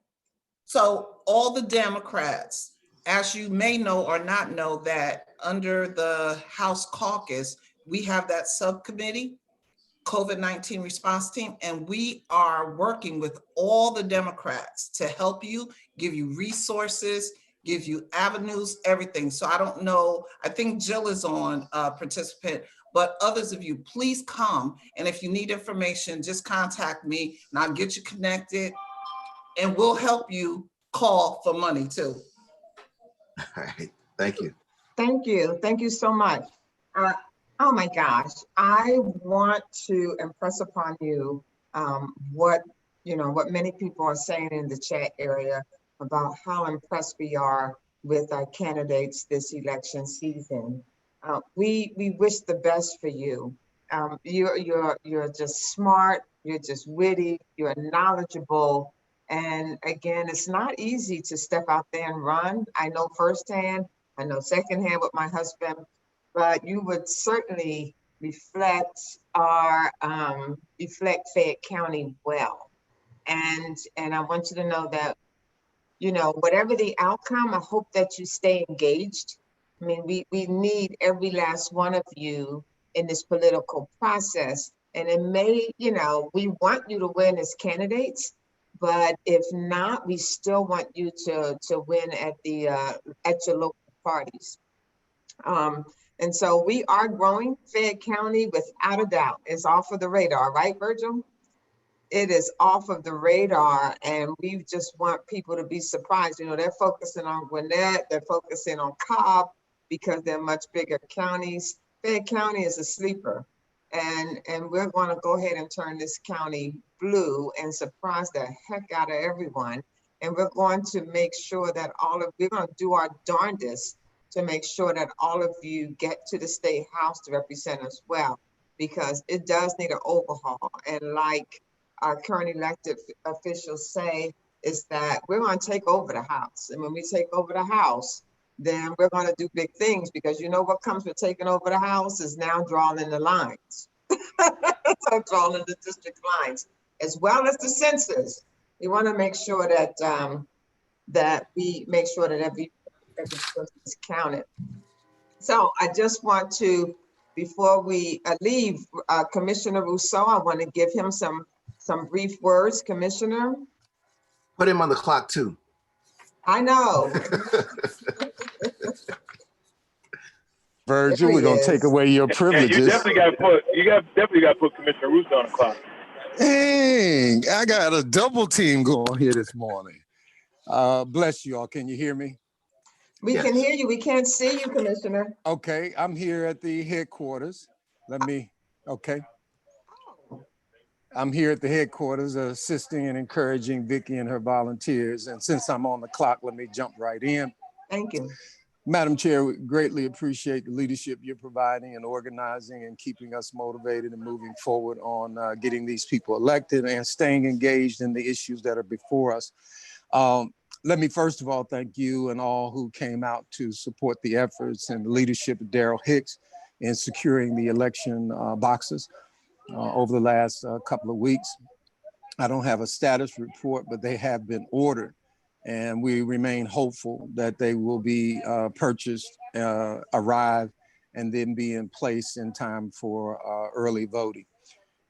So all the Democrats, as you may know or not know, that under the House caucus, we have that subcommittee, COVID-19 response team, and we are working with all the Democrats to help you, give you resources, give you avenues, everything. So I don't know, I think Jill is on participant, but others of you, please come. And if you need information, just contact me and I'll get you connected and we'll help you call for money too. All right, thank you. Thank you. Thank you so much. Oh my gosh, I want to impress upon you what many people are saying in the chat area about how impressed we are with our candidates this election season. We wish the best for you. You're just smart. You're just witty. You're knowledgeable. And again, it's not easy to step out there and run. I know firsthand. I know secondhand with my husband. But you would certainly reflect Fayette County well. And I want you to know that, whatever the outcome, I hope that you stay engaged. I mean, we need every last one of you in this political process. And it may, we want you to win as candidates, but if not, we still want you to win at your local parties. And so we are growing. Fayette County, without a doubt, is off of the radar, right, Virgil? It is off of the radar, and we just want people to be surprised. They're focusing on Gwinnett, they're focusing on Cobb because they're much bigger counties. Fayette County is a sleeper, and we're going to go ahead and turn this county blue and surprise the heck out of everyone. And we're going to make sure that we're going to do our darndest to make sure that all of you get to the state house to represent us well. because it does need an overhaul. And like our current elected officials say, is that we're going to take over the House. And when we take over the House, then we're going to do big things, because you know what comes with taking over the House is now drawing in the lines. So drawing in the district lines, as well as the census. We want to make sure that that we make sure that every person is counted. So I just want to, before we leave, Commissioner Rousseau, I want to give him some brief words. Commissioner, Put him on the clock too. I know. Virgil, we're gonna take away your privileges. You definitely got to put Commissioner Russo on the clock. Dang, I got a double team going here this morning. Bless you all. Can you hear me? We can hear you. We can't see you, Commissioner. Okay, I'm here at the headquarters. Okay. I'm here at the headquarters assisting and encouraging Vicki and her volunteers. And since I'm on the clock, let me jump right in. Thank you. Madam Chair, we greatly appreciate the leadership you're providing and organizing and keeping us motivated and moving forward on getting these people elected and staying engaged in the issues that are before us. Let me first of all thank you and all who came out to support the efforts and the leadership of Darrell Hicks in securing the election boxes over the last couple of weeks. I don't have a status report, but they have been ordered. And we remain hopeful that they will be purchased, arrive, and then be in place in time for early voting.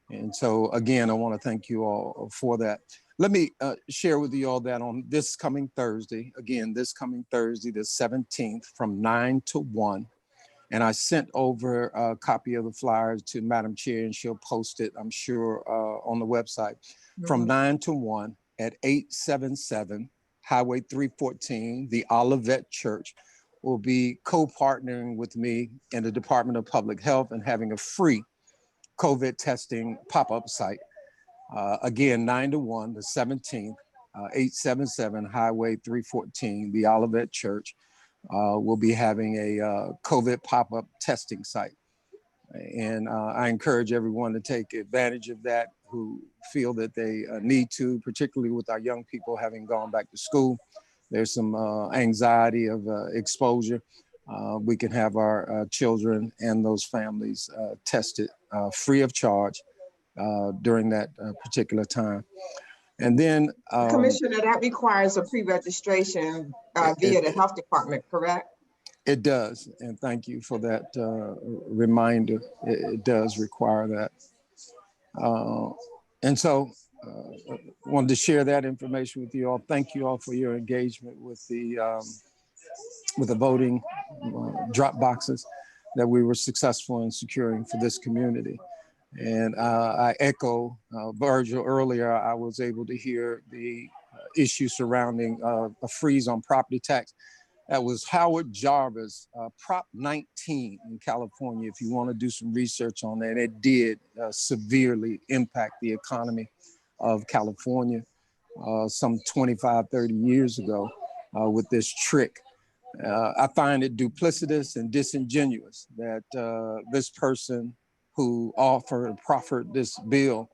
And so again, I want to thank you all for that. Let me share with you all that on this coming Thursday, the 17th from 9 to 1. And I sent over a copy of the flyers to Madam Chair, and she'll post it, I'm sure, on the website. From 9 to 1 at 877 Highway 314, the Olivet Church will be co-partnering with me in the Department of Public Health and having a free COVID testing pop-up site. Again, 9 to 1, the 17th, 877 Highway 314, the Olivet Church will be having a COVID pop-up testing site. And I encourage everyone to take advantage of that who feel that they need to, particularly with our young people having gone back to school. There's some anxiety of exposure. We can have our children and those families tested free of charge during that particular time. And then- Commissioner, that requires a pre-registration via the health department, correct? It does, and thank you for that reminder. It does require that. And so wanted to share that information with you all. Thank you all for your engagement with the voting drop boxes that we were successful in securing for this community. And I echo Virgil earlier. I was able to hear the issue surrounding a freeze on property tax. That was Howard Jarvis, Prop 19 in California. If you want to do some research on that, it did severely impact the economy of California some 25, 30 years ago with this trick. I find it duplicitous and disingenuous that this person who proffered this bill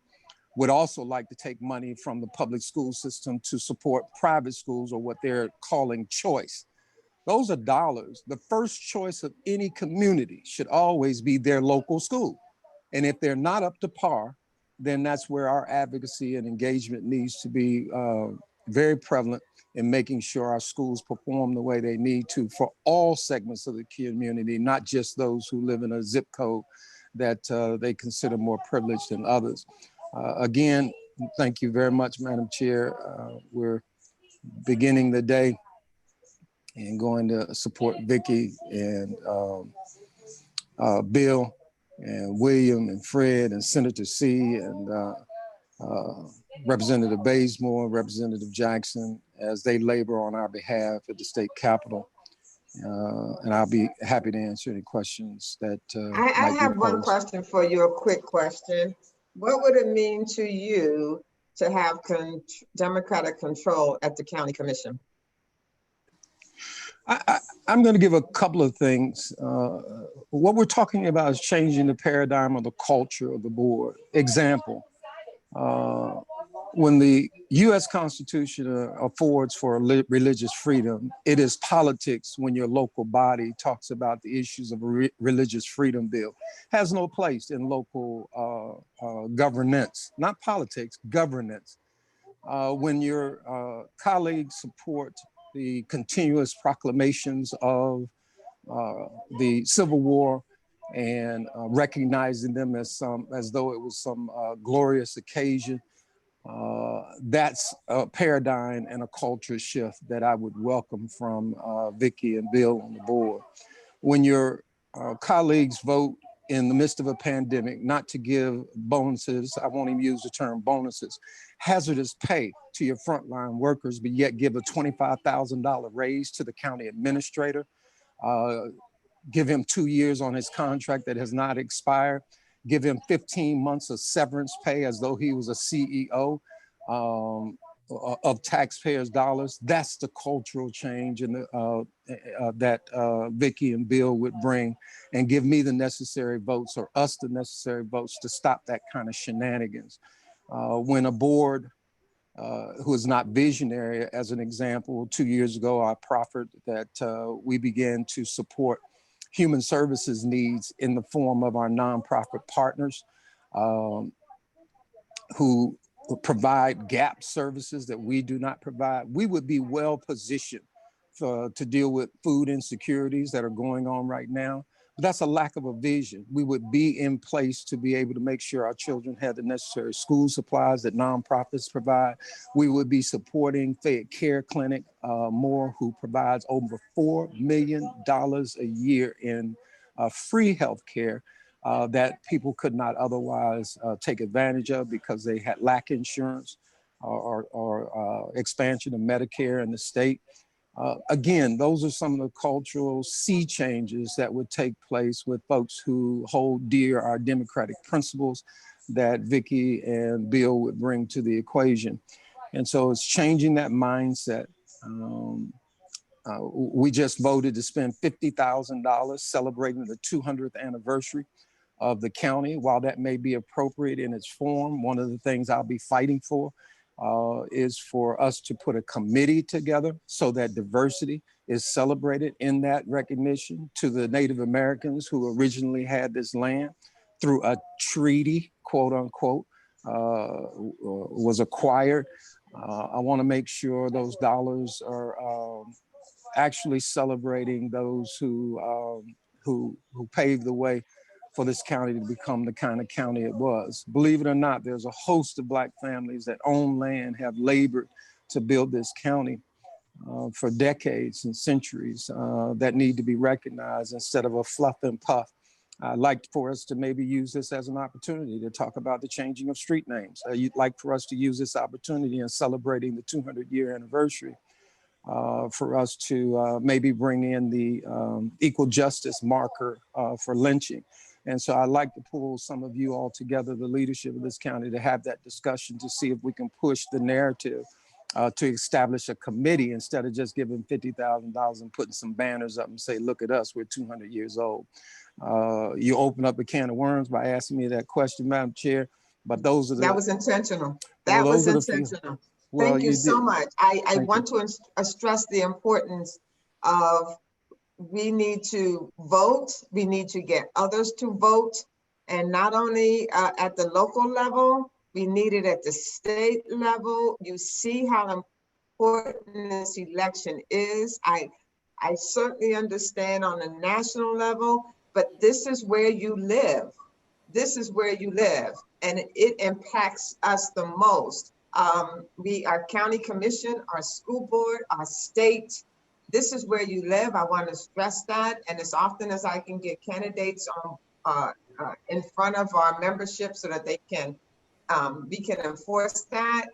would also like to take money from the public school system to support private schools, or what they're calling choice. Those are dollars. The first choice of any community should always be their local school. And if they're not up to par, then that's where our advocacy and engagement needs to be very prevalent in making sure our schools perform the way they need to for all segments of the community, not just those who live in a zip code that they consider more privileged than others. Again, thank you very much, Madam Chair. We're beginning the day and going to support Vicki and Bill and William and Fred and Senator C and Representative Bazemore, Representative Jackson, as they labor on our behalf at the state capitol. And I'll be happy to answer any questions that I have one question for you, a quick question. What would it mean to you to have Democratic control at the county commission? I'm going to give a couple of things. What we're talking about is changing the paradigm of the culture of the board. Example, when the U.S. Constitution affords for religious freedom, it is politics when your local body talks about the issues of a religious freedom bill. Has no place in local governance, not politics, governance. When your colleagues support the continuous proclamations of the Civil War and recognizing them as though it was some glorious occasion, that's a paradigm and a culture shift that I would welcome from Vicki and Bill on the board. When your colleagues vote in the midst of a pandemic not to give bonuses, I won't even use the term bonuses, hazardous pay to your frontline workers, but yet give a $25,000 raise to the county administrator, give him 2 years on his contract that has not expired, give him 15 months of severance pay as though he was a CEO of taxpayers' dollars. That's the cultural change and that Vicki and Bill would bring, and give me the necessary votes, or us the necessary votes, to stop that kind of shenanigans. When a board who is not visionary, as an example, 2 years ago, I proffered that we began to support human services needs in the form of our nonprofit partners who provide gap services that we do not provide. We would be well positioned to deal with food insecurities that are going on right now. But that's a lack of a vision. We would be in place to be able to make sure our children have the necessary school supplies that nonprofits provide. We would be supporting Fayette Care Clinic more, who provides over $4 million a year in free health care that people could not otherwise take advantage of because they had lack insurance or expansion of Medicare in the state. Again, those are some of the cultural sea changes that would take place with folks who hold dear our democratic principles that Vicki and Bill would bring to the equation. And so it's changing that mindset. We just voted to spend $50,000 celebrating the 200th anniversary of the county. While that may be appropriate in its form, one of the things I'll be fighting for is for us to put a committee together so that diversity is celebrated in that recognition to the Native Americans who originally had this land through a treaty, quote unquote, was acquired. I want to make sure those dollars are actually celebrating those who paved the way for this county to become the kind of county it was. Believe it or not, there's a host of Black families that own land, have labored to build this county for decades and centuries that need to be recognized instead of a fluff and puff. I'd like for us to maybe use this as an opportunity to talk about the changing of street names. You'd like for us to use this opportunity in celebrating the 200-year anniversary for us to maybe bring in the equal justice marker for lynching. And so I'd like to pull some of you all together, the leadership of this county, to have that discussion to see if we can push the narrative to establish a committee instead of just giving $50,000 and putting some banners up and say, look at us, we're 200 years old. You open up a can of worms by asking me that question, Madam Chair, but those are the— That was intentional. That was intentional. Thank you so much. I want to stress the importance of we need to vote. We need to get others to vote. And not only at the local level, we need it at the state level. You see how important this election is. I certainly understand on a national level, but this is where you live. This is where you live, and it impacts us the most. Our county commission, our school board, our state, this is where you live. I want to stress that. And as often as I can get candidates on in front of our membership so that they can, we can enforce that,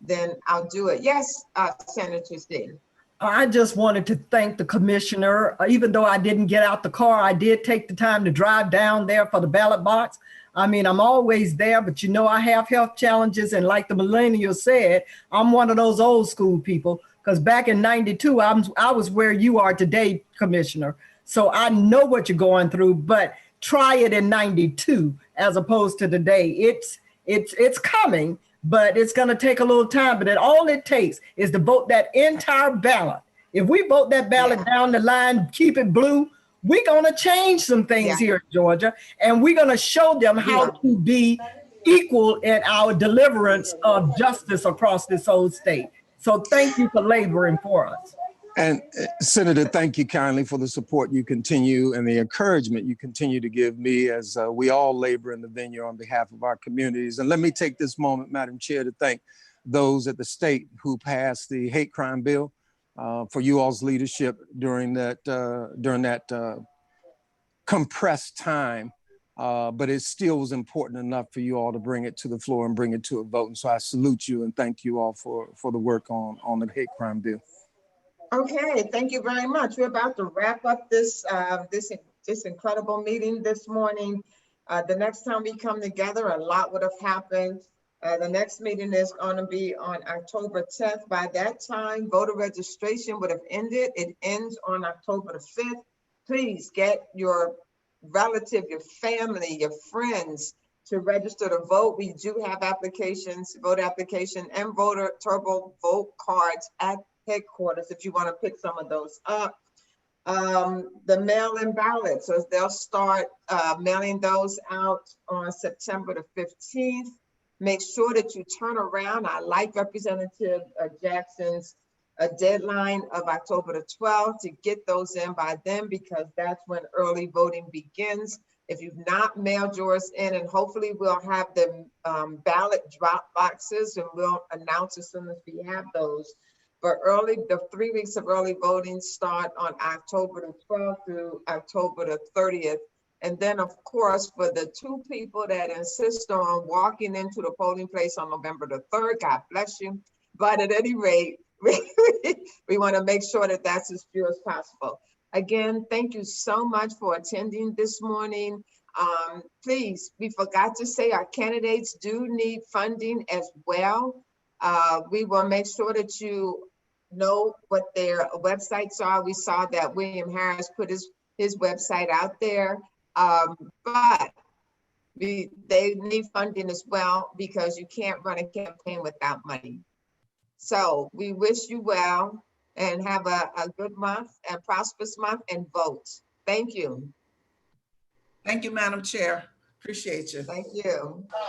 then I'll do it. Yes, Senator Steen. I just wanted to thank the commissioner. Even though I didn't get out the car, I did take the time to drive down there for the ballot box. I mean, I'm always there, but you know, I have health challenges. And like the millennial said, I'm one of those old school people. because back in 92, I was where you are today, Commissioner. So I know what you're going through, but try it in 92 as opposed to today. It's coming, but it's going to take a little time. But all it takes is to vote that entire ballot. If we vote that ballot down the line, keep it blue, we're going to change some things here in Georgia, and we're going to show them how to be equal in our deliverance of justice across this whole state. So thank you for laboring for us. And Senator, thank you kindly for the support you continue and the encouragement you continue to give me as we all labor in the vineyard on behalf of our communities. And let me take this moment, Madam Chair, to thank those at the state who passed the hate crime bill for you all's leadership during that compressed time. But it still was important enough for you all to bring it to the floor and bring it to a vote. And so I salute you and thank you all for the work on the hate crime bill. Okay, thank you very much. We're about to wrap up this incredible meeting this morning. The next time we come together, a lot would have happened. The next meeting is going to be on October 10th. By that time, voter registration would have ended. It ends on October the 5th. Please get your relative, your family, your friends to register to vote. We do have applications, vote application and voter turbo vote cards at headquarters if you want to pick some of those up. The mail-in ballots, so they'll start mailing those out on September the 15th. Make sure that you turn around. I like Representative Jackson's deadline of October the 12th to get those in by then, because that's when early voting begins. If you've not mailed yours in, and hopefully we'll have the ballot drop boxes, and we'll announce as soon as we have those. But the 3 weeks of early voting start on October the 12th through October the 30th. And then, of course, for the two people that insist on walking into the polling place on November the 3rd, God bless you. But at any rate, we want to make sure that that's as few as possible. Again, thank you so much for attending this morning. Please, we forgot to say our candidates do need funding as well. We will make sure that you know what their websites are. We saw that William Harris put his website out there, but they need funding as well, because you can't run a campaign without money. So we wish you well and have a good month and prosperous month, and vote. Thank you. Thank you, Madam Chair. Appreciate you. Thank you.